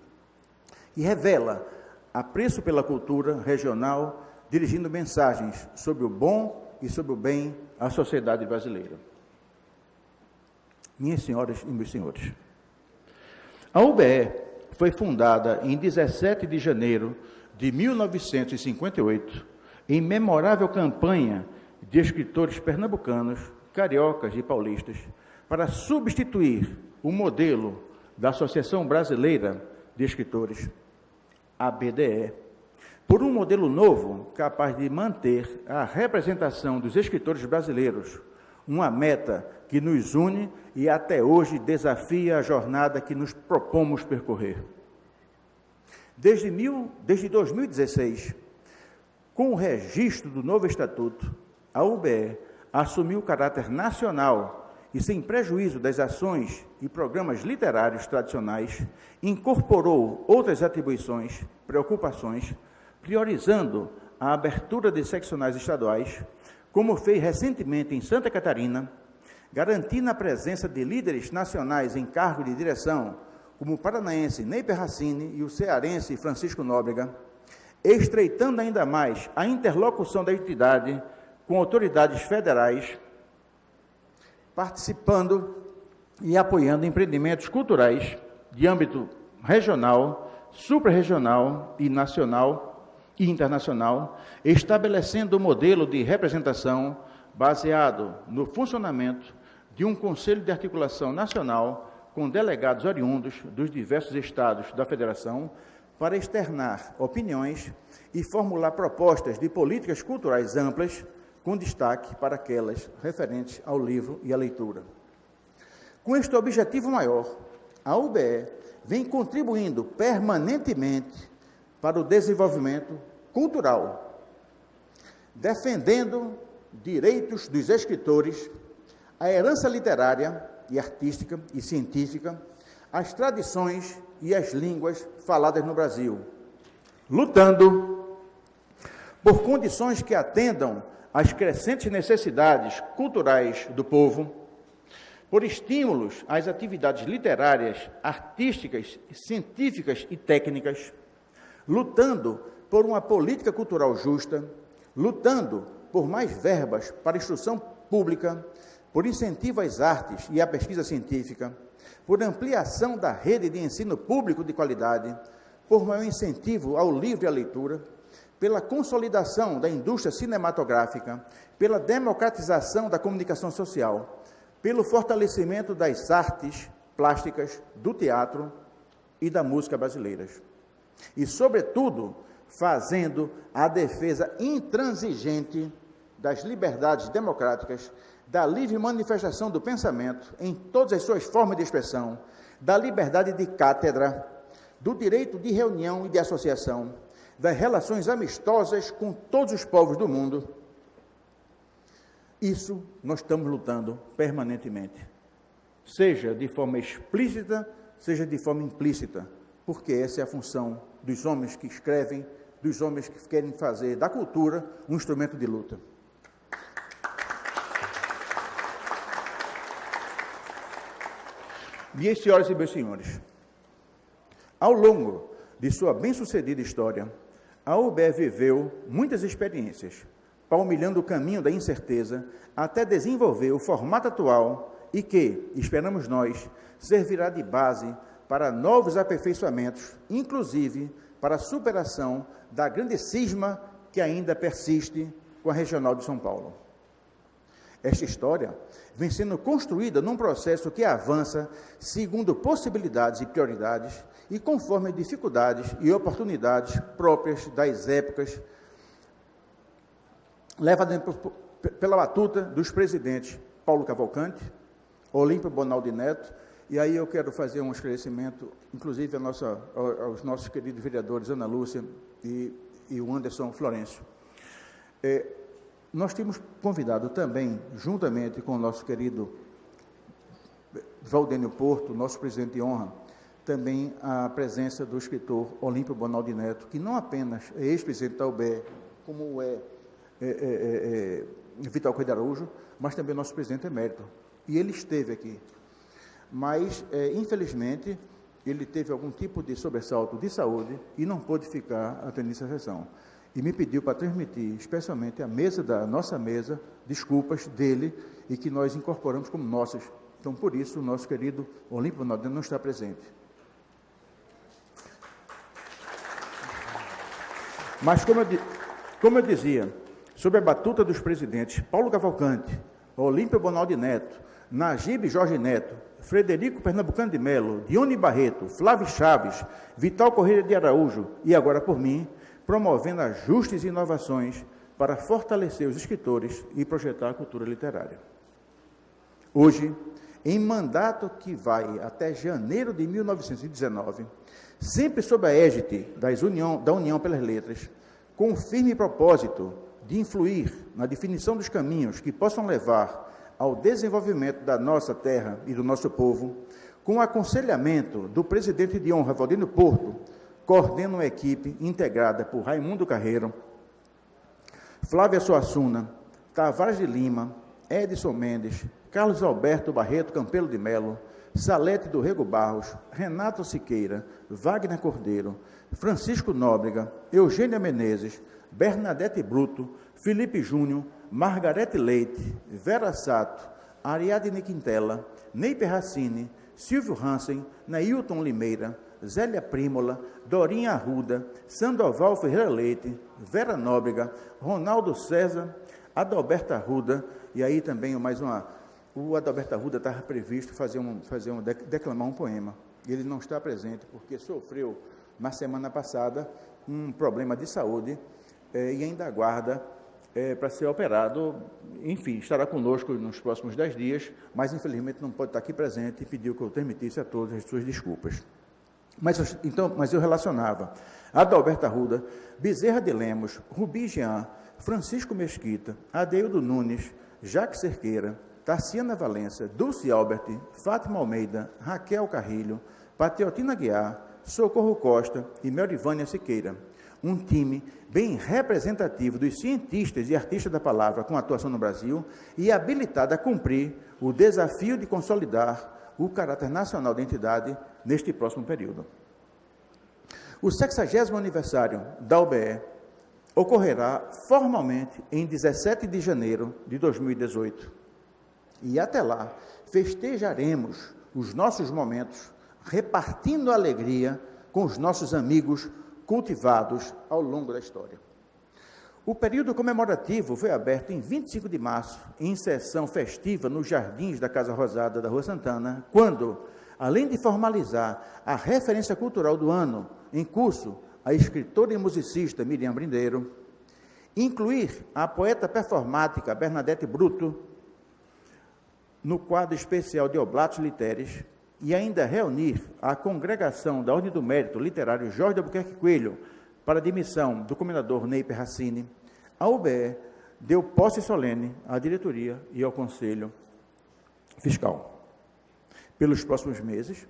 e revela apreço pela cultura regional, dirigindo mensagens sobre o bom e sobre o bem à sociedade brasileira. Minhas senhoras e meus senhores, a UBE foi fundada em 17 de janeiro de 1958, em memorável campanha de escritores pernambucanos, cariocas e paulistas, para substituir o modelo da Associação Brasileira de Escritores, a BDE, por um modelo novo capaz de manter a representação dos escritores brasileiros, uma meta que nos une e até hoje desafia a jornada que nos propomos percorrer. Desde 2016, com o registro do novo Estatuto, a UBE assumiu o caráter nacional e, sem prejuízo das ações e programas literários tradicionais, incorporou outras atribuições, preocupações, priorizando a abertura de seccionais estaduais, como fez recentemente em Santa Catarina, garantindo a presença de líderes nacionais em cargo de direção, como o paranaense Ney Perracini e o cearense Francisco Nóbrega, estreitando ainda mais a interlocução da entidade com autoridades federais, participando e apoiando empreendimentos culturais de âmbito regional, suprarregional e nacional e internacional, estabelecendo um modelo de representação baseado no funcionamento de um Conselho de Articulação Nacional com delegados oriundos dos diversos estados da Federação para externar opiniões e formular propostas de políticas culturais amplas, com destaque para aquelas referentes ao livro e à leitura. Com este objetivo maior, a UBE vem contribuindo permanentemente para o desenvolvimento cultural, defendendo direitos dos escritores, a herança literária e artística e científica, as tradições e as línguas faladas no Brasil, lutando por condições que atendam às crescentes necessidades culturais do povo, por estímulos às atividades literárias, artísticas, científicas e técnicas, lutando por uma política cultural justa, lutando por mais verbas para a instrução pública, por incentivo às artes e à pesquisa científica, por ampliação da rede de ensino público de qualidade, por maior incentivo ao livre à leitura, pela consolidação da indústria cinematográfica, pela democratização da comunicação social, pelo fortalecimento das artes plásticas, do teatro e da música brasileiras. E, sobretudo, fazendo a defesa intransigente das liberdades democráticas, da livre manifestação do pensamento em todas as suas formas de expressão, da liberdade de cátedra, do direito de reunião e de associação, das relações amistosas com todos os povos do mundo. Isso nós estamos lutando permanentemente, seja de forma explícita, seja de forma implícita, porque essa é a função dos homens que escrevem, dos homens que querem fazer da cultura um instrumento de luta. Minhas senhoras e meus senhores, ao longo de sua bem-sucedida história, a UBE viveu muitas experiências, palmilhando o caminho da incerteza até desenvolver o formato atual e que, esperamos nós, servirá de base para novos aperfeiçoamentos, inclusive para a superação da grande cisma que ainda persiste com a Regional de São Paulo. Esta história vem sendo construída num processo que avança segundo possibilidades e prioridades e conforme dificuldades e oportunidades próprias das épocas, levada pela batuta dos presidentes Paulo Cavalcante, Olímpio Bonaldi Neto, e aí eu quero fazer um esclarecimento, inclusive aos nossos queridos vereadores Ana Lúcia e o Anderson Florencio. Nós tínhamos convidado também, juntamente com o nosso querido Valdênio Porto, nosso presidente de honra, também a presença do escritor Olímpio Bonaldi Neto, que não apenas é ex-presidente da UBE, como Vital Coelho de Araújo, mas também nosso presidente emérito. E ele esteve aqui. Mas, infelizmente, ele teve algum tipo de sobressalto de saúde e não pôde ficar atendendo essa sessão. E me pediu para transmitir, especialmente a mesa da nossa mesa, desculpas dele e que nós incorporamos como nossas. Então, por isso, o nosso querido Olímpio Bonaldi não está presente. Mas, como eu dizia, sob a batuta dos presidentes Paulo Cavalcante, Olímpio Bonaldi Neto, Najib Jorge Neto, Frederico Pernambucano de Melo, Dione Barreto, Flávio Chaves, Vital Correia de Araújo e agora por mim, promovendo ajustes e inovações para fortalecer os escritores e projetar a cultura literária. Hoje, em mandato que vai até janeiro de 1919, sempre sob a égide da União pelas Letras, com o firme propósito de influir na definição dos caminhos que possam levar ao desenvolvimento da nossa terra e do nosso povo, com o aconselhamento do presidente de honra, Valdênio Porto, coordena uma equipe integrada por Raimundo Carreiro, Flávia Suassuna, Tavares de Lima, Edson Mendes, Carlos Alberto Barreto Campelo de Melo, Salete do Rego Barros, Renato Siqueira, Wagner Cordeiro, Francisco Nóbrega, Eugênia Menezes, Bernadette Bruto, Felipe Júnior, Margarete Leite, Vera Sato, Ariadne Quintela, Ney Perracini, Silvio Hansen, Neilton Limeira, Zélia Prímola, Dorinha Arruda, Sandoval Ferreira Leite, Vera Nóbrega, Ronaldo César, Adalberto Arruda, e aí também o Adalberto Arruda estava previsto declamar um poema. Ele não está presente porque sofreu, na semana passada, um problema de saúde e ainda aguarda para ser operado. Enfim, estará conosco nos próximos 10 dias, mas infelizmente não pode estar aqui presente e pediu que eu transmitisse a todos as suas desculpas. Mas eu relacionava Adalberto Arruda, Bezerra de Lemos, Rubi Jean, Francisco Mesquita, Adeildo Nunes, Jacques Cerqueira, Tarciana Valença, Dulce Albert, Fátima Almeida, Raquel Carrilho, Patriotina Guiar, Socorro Costa e Melivânia Siqueira. Um time bem representativo dos cientistas e artistas da palavra com atuação no Brasil e habilitado a cumprir o desafio de consolidar o caráter nacional da entidade neste próximo período. O 60º aniversário da UBE ocorrerá formalmente em 17 de janeiro de 2018. E até lá, festejaremos os nossos momentos, repartindo a alegria com os nossos amigos cultivados ao longo da história. O período comemorativo foi aberto em 25 de março, em sessão festiva nos jardins da Casa Rosada da Rua Santana, quando, além de formalizar a referência cultural do ano em curso, a escritora e musicista Miriam Brindeiro, incluir a poeta performática Bernadette Bruto no quadro especial de Oblatos Literes e ainda reunir a congregação da Ordem do Mérito Literário Jorge de Albuquerque Coelho para a demissão do comendador Ney Perracini, a UBE deu posse solene à diretoria e ao Conselho Fiscal. Pelos próximos meses,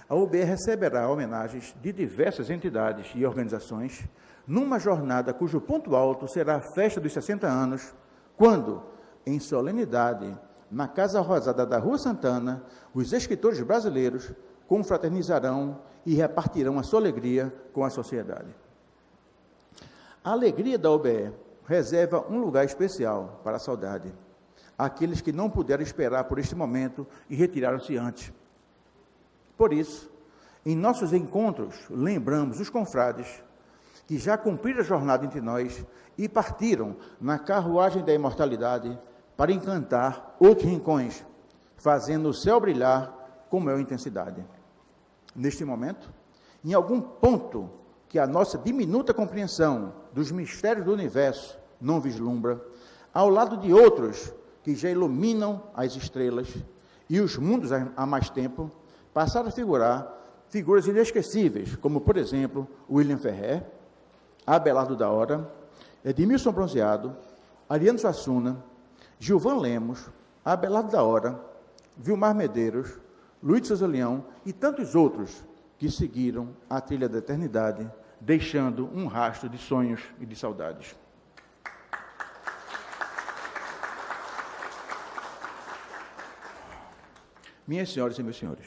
a UBE receberá homenagens de diversas entidades e organizações, numa jornada cujo ponto alto será a festa dos 60 anos, quando, em solenidade, na Casa Rosada da Rua Santana, os escritores brasileiros confraternizarão e repartirão a sua alegria com a sociedade. A alegria da UBE reserva um lugar especial para a saudade, aqueles que não puderam esperar por este momento e retiraram-se antes. Por isso, em nossos encontros, lembramos os confrades que já cumpriram a jornada entre nós e partiram na carruagem da imortalidade para encantar outros rincões, fazendo o céu brilhar com maior intensidade. Neste momento, em algum ponto que a nossa diminuta compreensão dos mistérios do universo não vislumbra, ao lado de outros que já iluminam as estrelas e os mundos há mais tempo, passaram a figurar figuras inesquecíveis, como, por exemplo, William Ferrer, Abelardo da Hora, Edmilson Bronzeado, Ariano Suassuna, Gilvan Lemos, Abelardo da Hora, Vilmar Medeiros, Luiz de Souza Leão e tantos outros que seguiram a trilha da eternidade, deixando um rastro de sonhos e de saudades. Minhas senhoras e meus senhores,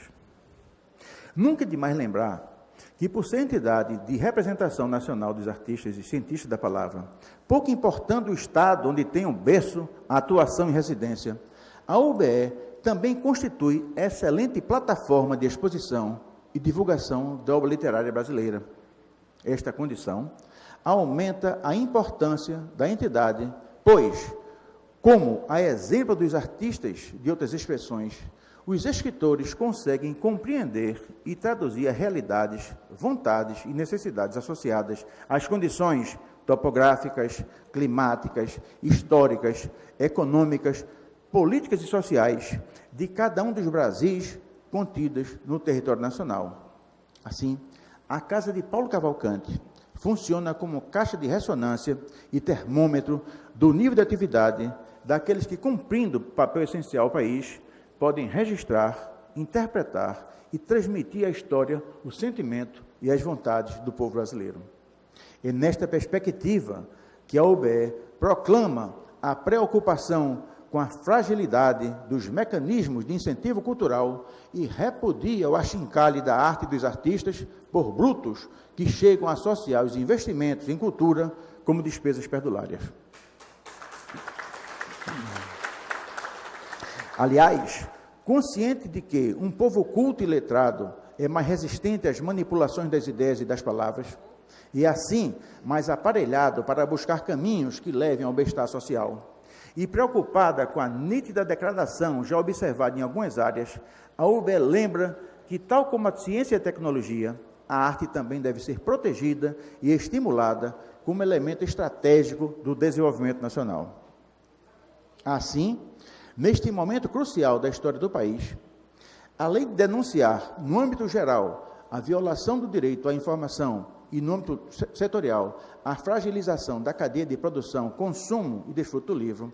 nunca é demais lembrar que, por ser entidade de representação nacional dos artistas e cientistas da palavra, pouco importando o estado onde tem um berço, a atuação e residência, a UBE também constitui excelente plataforma de exposição e divulgação da obra literária brasileira. Esta condição aumenta a importância da entidade, pois, como a exemplo dos artistas de outras expressões, os escritores conseguem compreender e traduzir as realidades, vontades e necessidades associadas às condições topográficas, climáticas, históricas, econômicas, políticas e sociais de cada um dos Brasis contidas no território nacional. Assim, a Casa de Paulo Cavalcante funciona como caixa de ressonância e termômetro do nível de atividade daqueles que, cumprindo papel essencial ao país, podem registrar, interpretar e transmitir à história o sentimento e as vontades do povo brasileiro. É nesta perspectiva que a UBE proclama a preocupação com a fragilidade dos mecanismos de incentivo cultural e repudia o achincalhe da arte e dos artistas por brutos que chegam a associar os investimentos em cultura como despesas perdulárias. Aliás, consciente de que um povo culto e letrado é mais resistente às manipulações das ideias e das palavras, e assim mais aparelhado para buscar caminhos que levem ao bem-estar social, e preocupada com a nítida degradação já observada em algumas áreas, a UBE lembra que, tal como a ciência e a tecnologia, a arte também deve ser protegida e estimulada como elemento estratégico do desenvolvimento nacional. Assim, neste momento crucial da história do país, além de denunciar, no âmbito geral, a violação do direito à informação e, no âmbito setorial, a fragilização da cadeia de produção, consumo e desfruto do livro,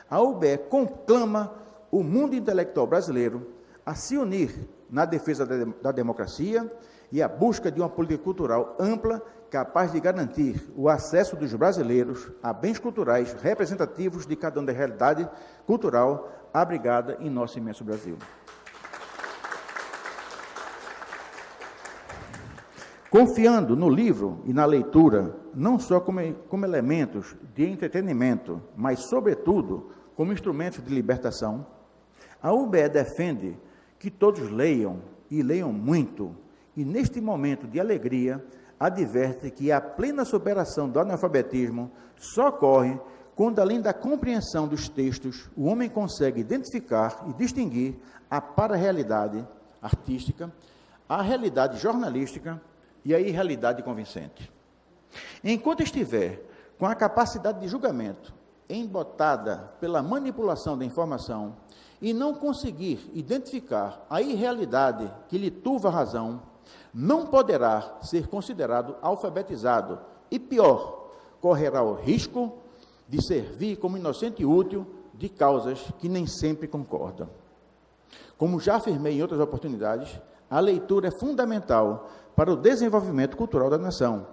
a UBE conclama o mundo intelectual brasileiro a se unir na defesa da democracia e a busca de uma política cultural ampla, capaz de garantir o acesso dos brasileiros a bens culturais representativos de cada uma da realidade cultural abrigada em nosso imenso Brasil. Confiando no livro e na leitura, não só como elementos de entretenimento, mas, sobretudo, como instrumentos de libertação, a UBE defende que todos leiam, e leiam muito, e, neste momento de alegria, adverte que a plena superação do analfabetismo só ocorre quando, além da compreensão dos textos, o homem consegue identificar e distinguir a para-realidade artística, a realidade jornalística e a irrealidade convincente. Enquanto estiver com a capacidade de julgamento embotada pela manipulação da informação e não conseguir identificar a irrealidade que lhe turva a razão, não poderá ser considerado alfabetizado e, pior, correrá o risco de servir como inocente útil de causas que nem sempre concordam. Como já afirmei em outras oportunidades, a leitura é fundamental para o desenvolvimento cultural da nação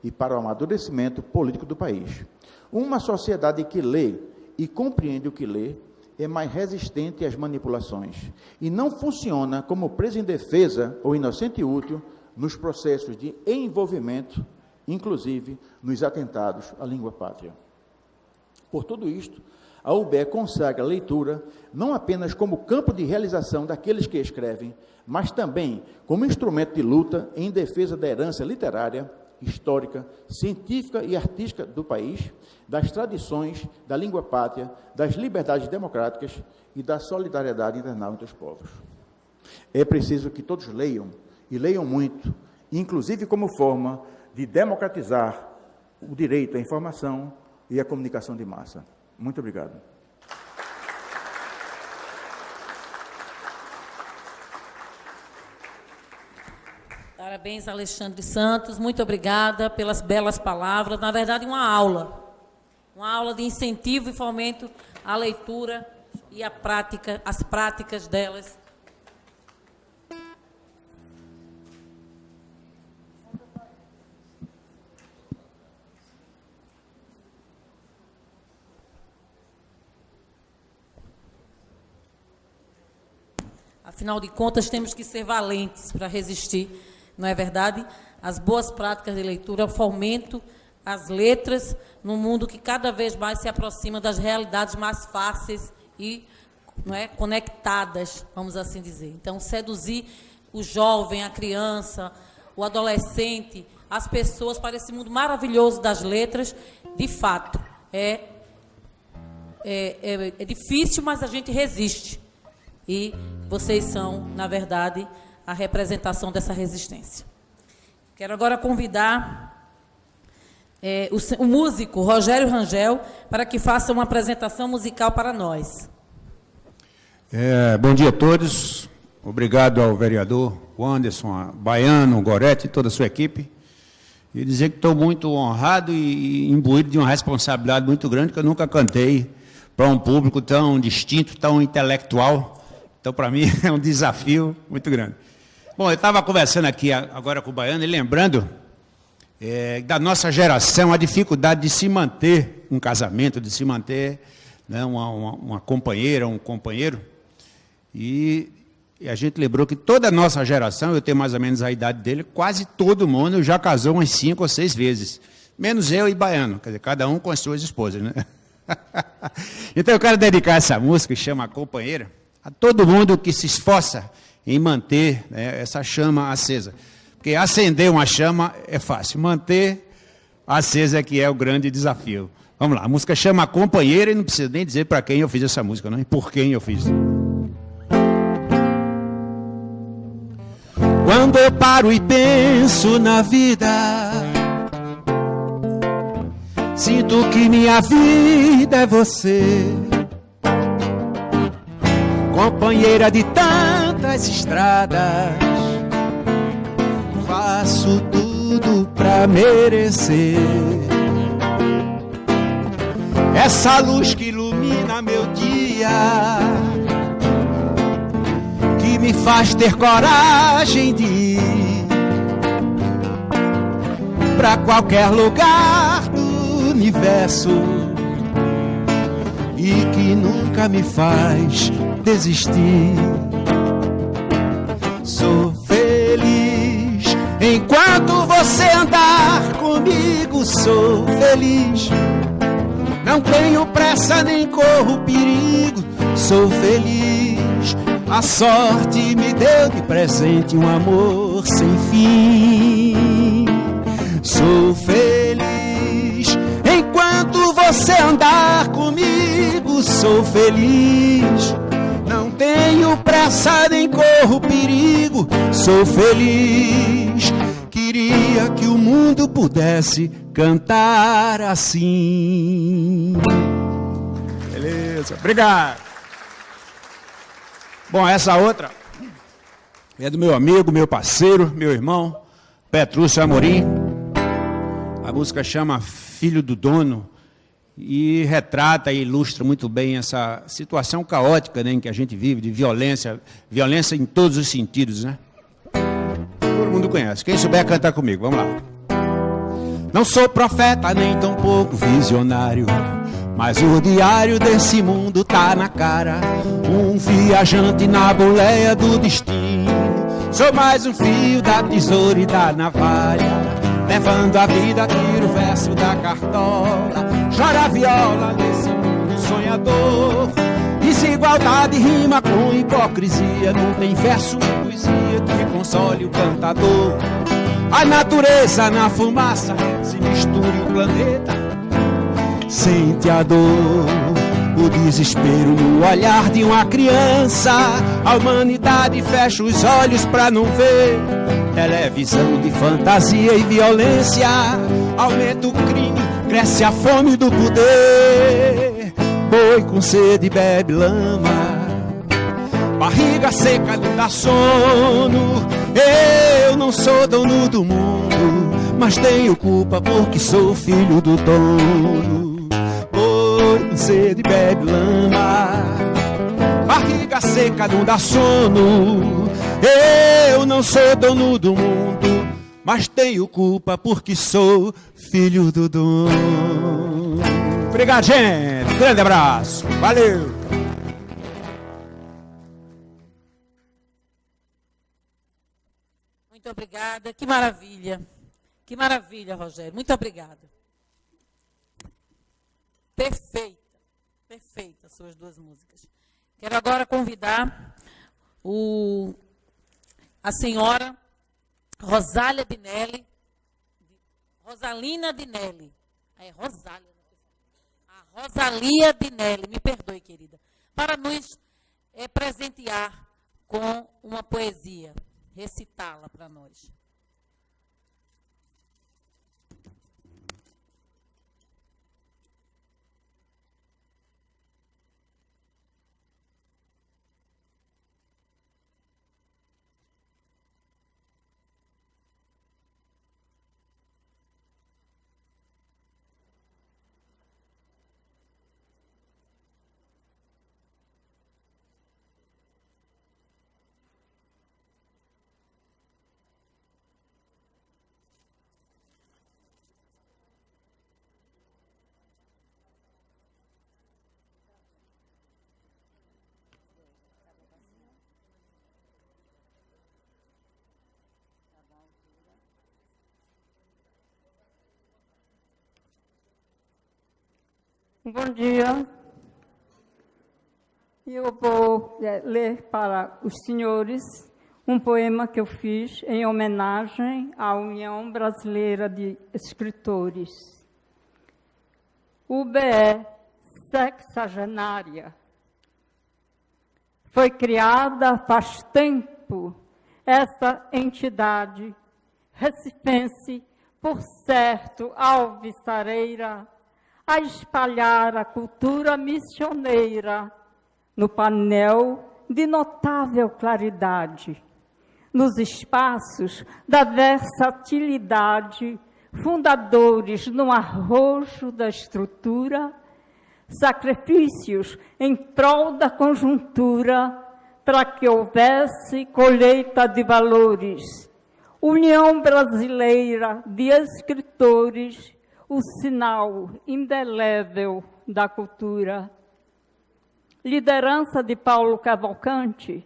e para o amadurecimento político do país. Uma sociedade que lê e compreende o que lê é mais resistente às manipulações e não funciona como preso em defesa ou inocente útil nos processos de envolvimento, inclusive nos atentados à língua pátria. Por tudo isto, a UBE consagra a leitura não apenas como campo de realização daqueles que escrevem, mas também como instrumento de luta em defesa da herança literária, histórica, científica e artística do país, das tradições, da língua pátria, das liberdades democráticas e da solidariedade internacional entre os povos. É preciso que todos leiam, e leiam muito, inclusive como forma de democratizar o direito à informação e à comunicação de massa. Muito obrigado. Parabéns, Alexandre Santos. Muito obrigada pelas belas palavras. Na verdade, uma aula de incentivo e fomento à leitura e à prática, as práticas delas. Afinal de contas, temos que ser valentes para resistir, não é verdade? As boas práticas de leitura, o fomento às letras, num mundo que cada vez mais se aproxima das realidades mais fáceis e, não é, conectadas, vamos assim dizer. Então, seduzir o jovem, a criança, o adolescente, as pessoas para esse mundo maravilhoso das letras, de fato, é difícil, mas a gente resiste. E vocês são, na verdade, a representação dessa resistência. Quero agora convidar o músico Rogério Rangel para que faça uma apresentação musical para nós. Bom dia a todos. Obrigado ao vereador Anderson, a Baiano, o Gorete e toda a sua equipe. E dizer que estou muito honrado e imbuído de uma responsabilidade muito grande, que eu nunca cantei para um público tão distinto, tão intelectual. Então, para mim, é um desafio muito grande. Bom, eu estava conversando aqui agora com o Baiano e lembrando da nossa geração, a dificuldade de se manter um casamento, de se manter, né, uma companheira, um companheiro. E a gente lembrou que toda a nossa geração, eu tenho mais ou menos a idade dele, quase todo mundo já casou umas 5 ou 6 vezes. Menos eu e Baiano, quer dizer, cada um com as suas esposas, né? Então eu quero dedicar essa música, que chama Companheira, a todo mundo que se esforça em manter, né, essa chama acesa. Porque acender uma chama é fácil, manter acesa é que é o grande desafio. Vamos lá, a música chama Companheira e não precisa nem dizer para quem eu fiz essa música, não, e por quem eu fiz. Quando eu paro e penso na vida, sinto que minha vida é você, companheira de tantas estradas, faço tudo pra merecer essa luz que ilumina meu dia, que me faz ter coragem de ir pra qualquer lugar do universo e que nunca me faz desistir. Sou feliz enquanto você andar comigo, sou feliz. Não tenho pressa nem corro perigo, sou feliz A sorte me deu de presente um amor sem fim. Sou feliz enquanto você andar comigo. Sou feliz, não tenho pressa nem corro perigo. Sou feliz, queria que o mundo pudesse cantar assim. Beleza, obrigado. Bom, essa outra é do meu amigo, meu parceiro, meu irmão, Petrúcio Amorim. A música chama Filho do Dono e retrata e ilustra muito bem essa situação caótica, né, em que a gente vive, de violência, violência em todos os sentidos, né? Todo mundo conhece. Quem souber cantar comigo, vamos lá. Não sou profeta, nem tampouco visionário, mas o diário desse mundo tá na cara. Um viajante na boleia do destino. Sou mais um fio da tesoura e da navalha, levando a vida, tiro o verso da cartola. Chora a viola nesse mundo sonhador. Desigualdade rima com hipocrisia. Não tem verso nem poesia que console o cantador. A natureza na fumaça se misture o planeta. Sente a dor, o desespero no olhar de uma criança. A humanidade fecha os olhos pra não ver. Televisão de fantasia e violência. Aumenta o crime, cresce a fome do poder. Boi com sede bebe lama, barriga seca não dá sono. Eu não sou dono do mundo, mas tenho culpa porque sou filho do dono. Boi com sede bebe lama, barriga seca não dá sono. Eu não sou dono do mundo, mas tenho culpa porque sou filho do dono. Obrigado, gente. Grande abraço. Valeu. Muito obrigada. Que maravilha. Que maravilha, Rogério. Muito obrigada. Perfeita. Perfeita as suas duas músicas. Quero agora convidar a senhora Rosalina Dinelli. É Rosália. A Rosalia Dinelli, me perdoe, querida, para nos presentear com uma poesia, recitá-la para nós. Bom dia. Eu vou ler para os senhores um poema que eu fiz em homenagem à União Brasileira de Escritores. UBE sexagenária. Foi criada faz tempo essa entidade recifense, por certo, alvissareira, a espalhar a cultura missioneira no painel de notável claridade, nos espaços da versatilidade, fundadores no arrojo da estrutura, sacrifícios em prol da conjuntura, para que houvesse colheita de valores. União Brasileira de Escritores, o sinal indelével da cultura. Liderança de Paulo Cavalcante,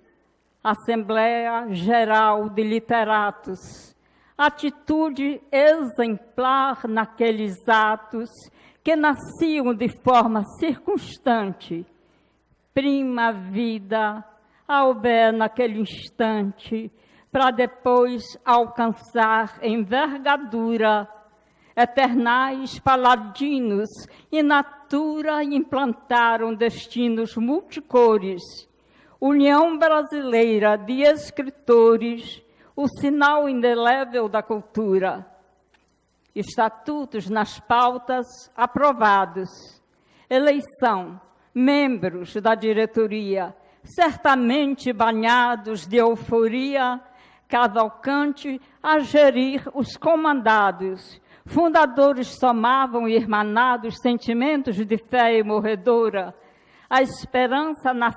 Assembleia Geral de Literatos, atitude exemplar naqueles atos que nasciam de forma circunstante, prima vida, a UBE naquele instante, para depois alcançar envergadura, eternais paladinos in natura implantaram destinos multicores. União Brasileira de Escritores, o sinal indelével da cultura. Estatutos nas pautas aprovados. Eleição, membros da diretoria, certamente banhados de euforia, Cavalcante a gerir os comandados. Fundadores somavam irmanados sentimentos de fé morredora, a esperança na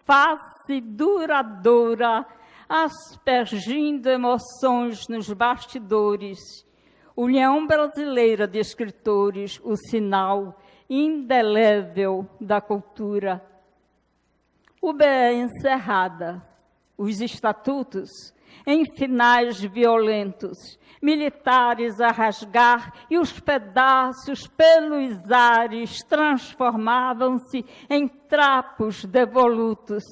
face duradoura, aspergindo emoções nos bastidores. União Brasileira de Escritores, o sinal indelével da cultura. UBE encerrada, os estatutos em finais violentos, militares a rasgar e os pedaços pelos ares transformavam-se em trapos devolutos.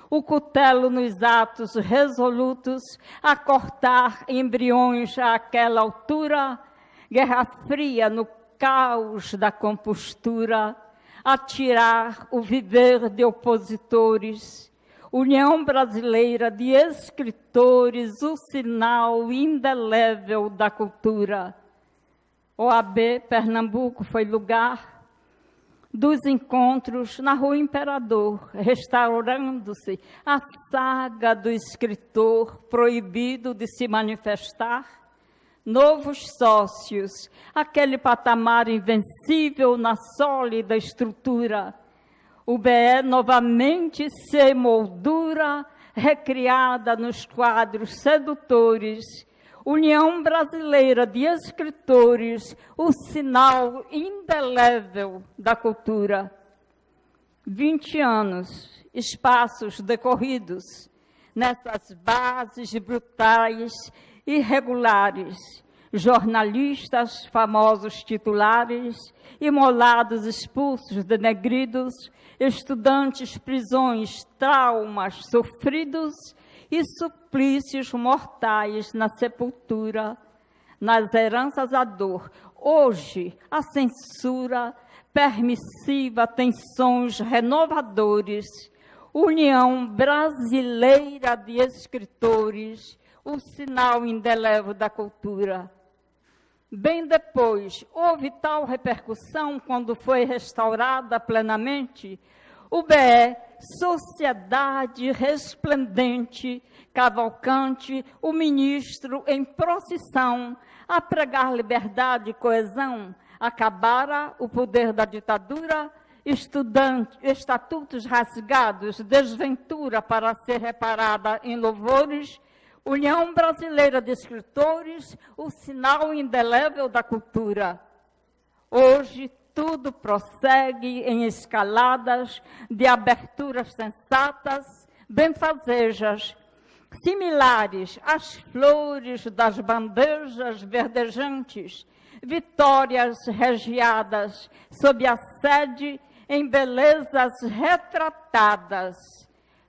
O cutelo nos atos resolutos, a cortar embriões àquela altura, Guerra Fria no caos da compostura, a tirar o viver de opositores. União Brasileira de Escritores, o sinal indelével da cultura. OAB Pernambuco foi lugar dos encontros na Rua Imperador, restaurando-se a saga do escritor proibido de se manifestar. Novos sócios, aquele patamar invencível na sólida estrutura. O BE novamente se emoldura, recriada nos quadros sedutores. União Brasileira de Escritores, o sinal indelével da cultura. 20 anos, espaços decorridos, nessas bases brutais, irregulares, jornalistas famosos titulares, imolados, expulsos, denegridos, estudantes, prisões, traumas sofridos e suplícios mortais na sepultura, nas heranças a dor. Hoje, a censura permissiva tem sons renovadores. União Brasileira de Escritores, o sinal indelével da cultura. Bem depois, houve tal repercussão quando foi restaurada plenamente o BE, Sociedade Resplendente, Cavalcante, o ministro em procissão, a pregar liberdade e coesão, acabara o poder da ditadura, estatutos rasgados, desventura para ser reparada em louvores, União Brasileira de Escritores, o sinal indelével da cultura. Hoje, tudo prossegue em escaladas de aberturas sensatas, benfazejas, similares às flores das bandejas verdejantes, vitórias regiadas sob a sede em belezas retratadas.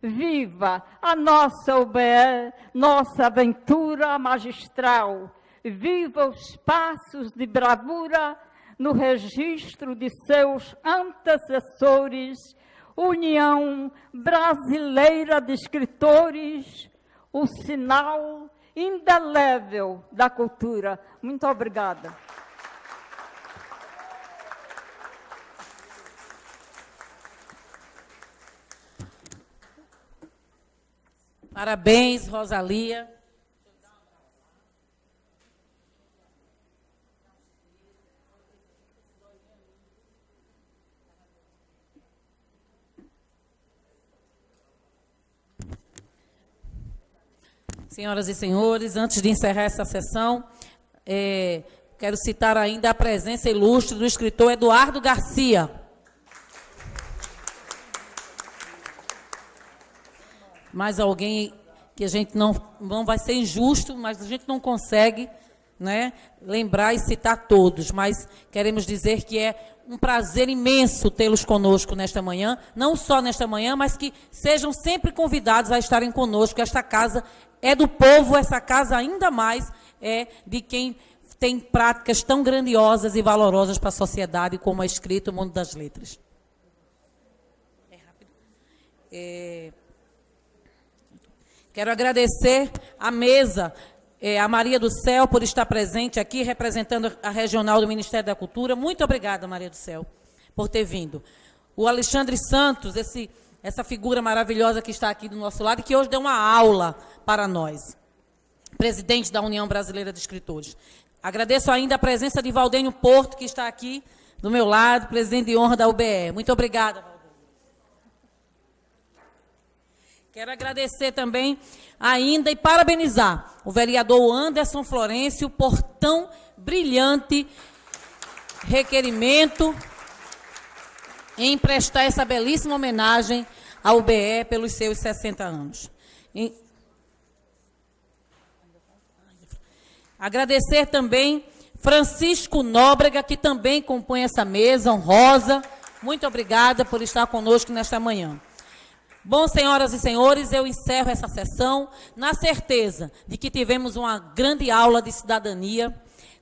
Viva a nossa UBE, nossa aventura magistral. Viva os passos de bravura no registro de seus antecessores. União Brasileira de Escritores, o sinal indelével da cultura. Muito obrigada. Parabéns, Rosalia. Senhoras e senhores, antes de encerrar essa sessão, quero citar ainda a presença ilustre do escritor Eduardo Garcia. Mais alguém que a gente não vai ser injusto, mas a gente não consegue, né, lembrar e citar todos, mas queremos dizer que é um prazer imenso tê-los conosco nesta manhã, não só nesta manhã, mas que sejam sempre convidados a estarem conosco. Esta casa é do povo, essa casa ainda mais é de quem tem práticas tão grandiosas e valorosas para a sociedade, como a escrita, o mundo das letras. Quero agradecer à mesa, a Maria do Céu, por estar presente aqui, representando a regional do Ministério da Cultura. Muito obrigada, Maria do Céu, por ter vindo. O Alexandre Santos, essa figura maravilhosa que está aqui do nosso lado, e que hoje deu uma aula para nós, presidente da União Brasileira de Escritores. Agradeço ainda a presença de Valdênio Porto, que está aqui do meu lado, presidente de honra da UBE. Muito obrigada, Valdênio. Quero agradecer também ainda e parabenizar o vereador Anderson Florencio por tão brilhante requerimento em prestar essa belíssima homenagem à UBE pelos seus 60 anos. Agradecer também Francisco Nóbrega, que também compõe essa mesa honrosa. Muito obrigada por estar conosco nesta manhã. Bom, senhoras e senhores, eu encerro essa sessão na certeza de que tivemos uma grande aula de cidadania,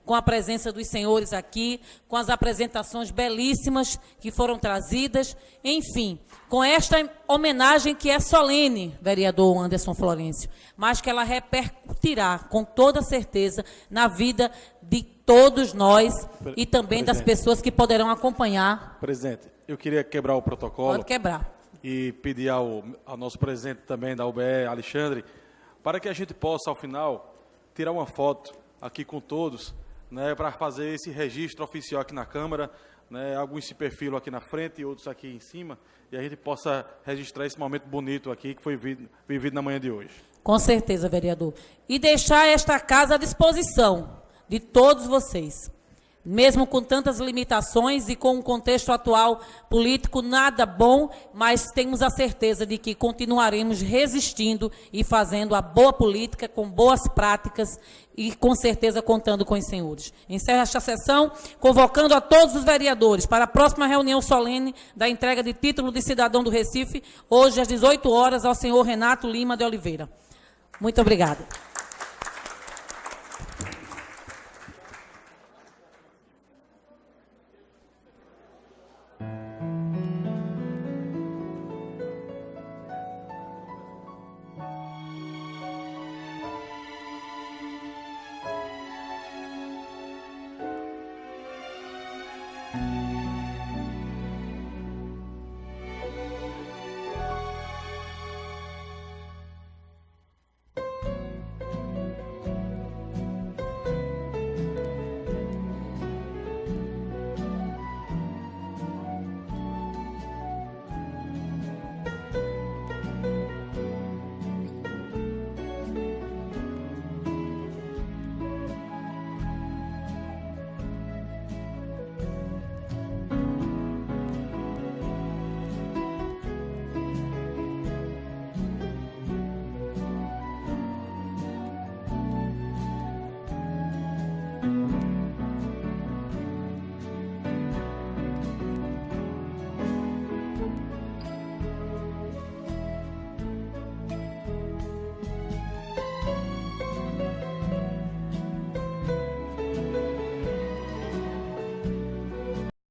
com a presença dos senhores aqui, com as apresentações belíssimas que foram trazidas, enfim, com esta homenagem que é solene, vereador Anderson Florencio, mas que ela repercutirá, com toda certeza, na vida de todos nós e também das pessoas que poderão acompanhar. Presidente, eu queria quebrar o protocolo. Pode quebrar. E pedir ao nosso presidente também da UBE, Alexandre, para que a gente possa, ao final, tirar uma foto aqui com todos, né, para fazer esse registro oficial aqui na Câmara, né, alguns se perfilam aqui na frente e outros aqui em cima, e a gente possa registrar esse momento bonito aqui que foi vivido na manhã de hoje. Com certeza, vereador. E deixar esta casa à disposição de todos vocês. Mesmo com tantas limitações e com o contexto atual político nada bom, mas temos a certeza de que continuaremos resistindo e fazendo a boa política com boas práticas e com certeza contando com os senhores. Encerro esta sessão convocando a todos os vereadores para a próxima reunião solene da entrega de título de cidadão do Recife, hoje às 18 horas, ao senhor Renato Lima de Oliveira. Muito obrigada.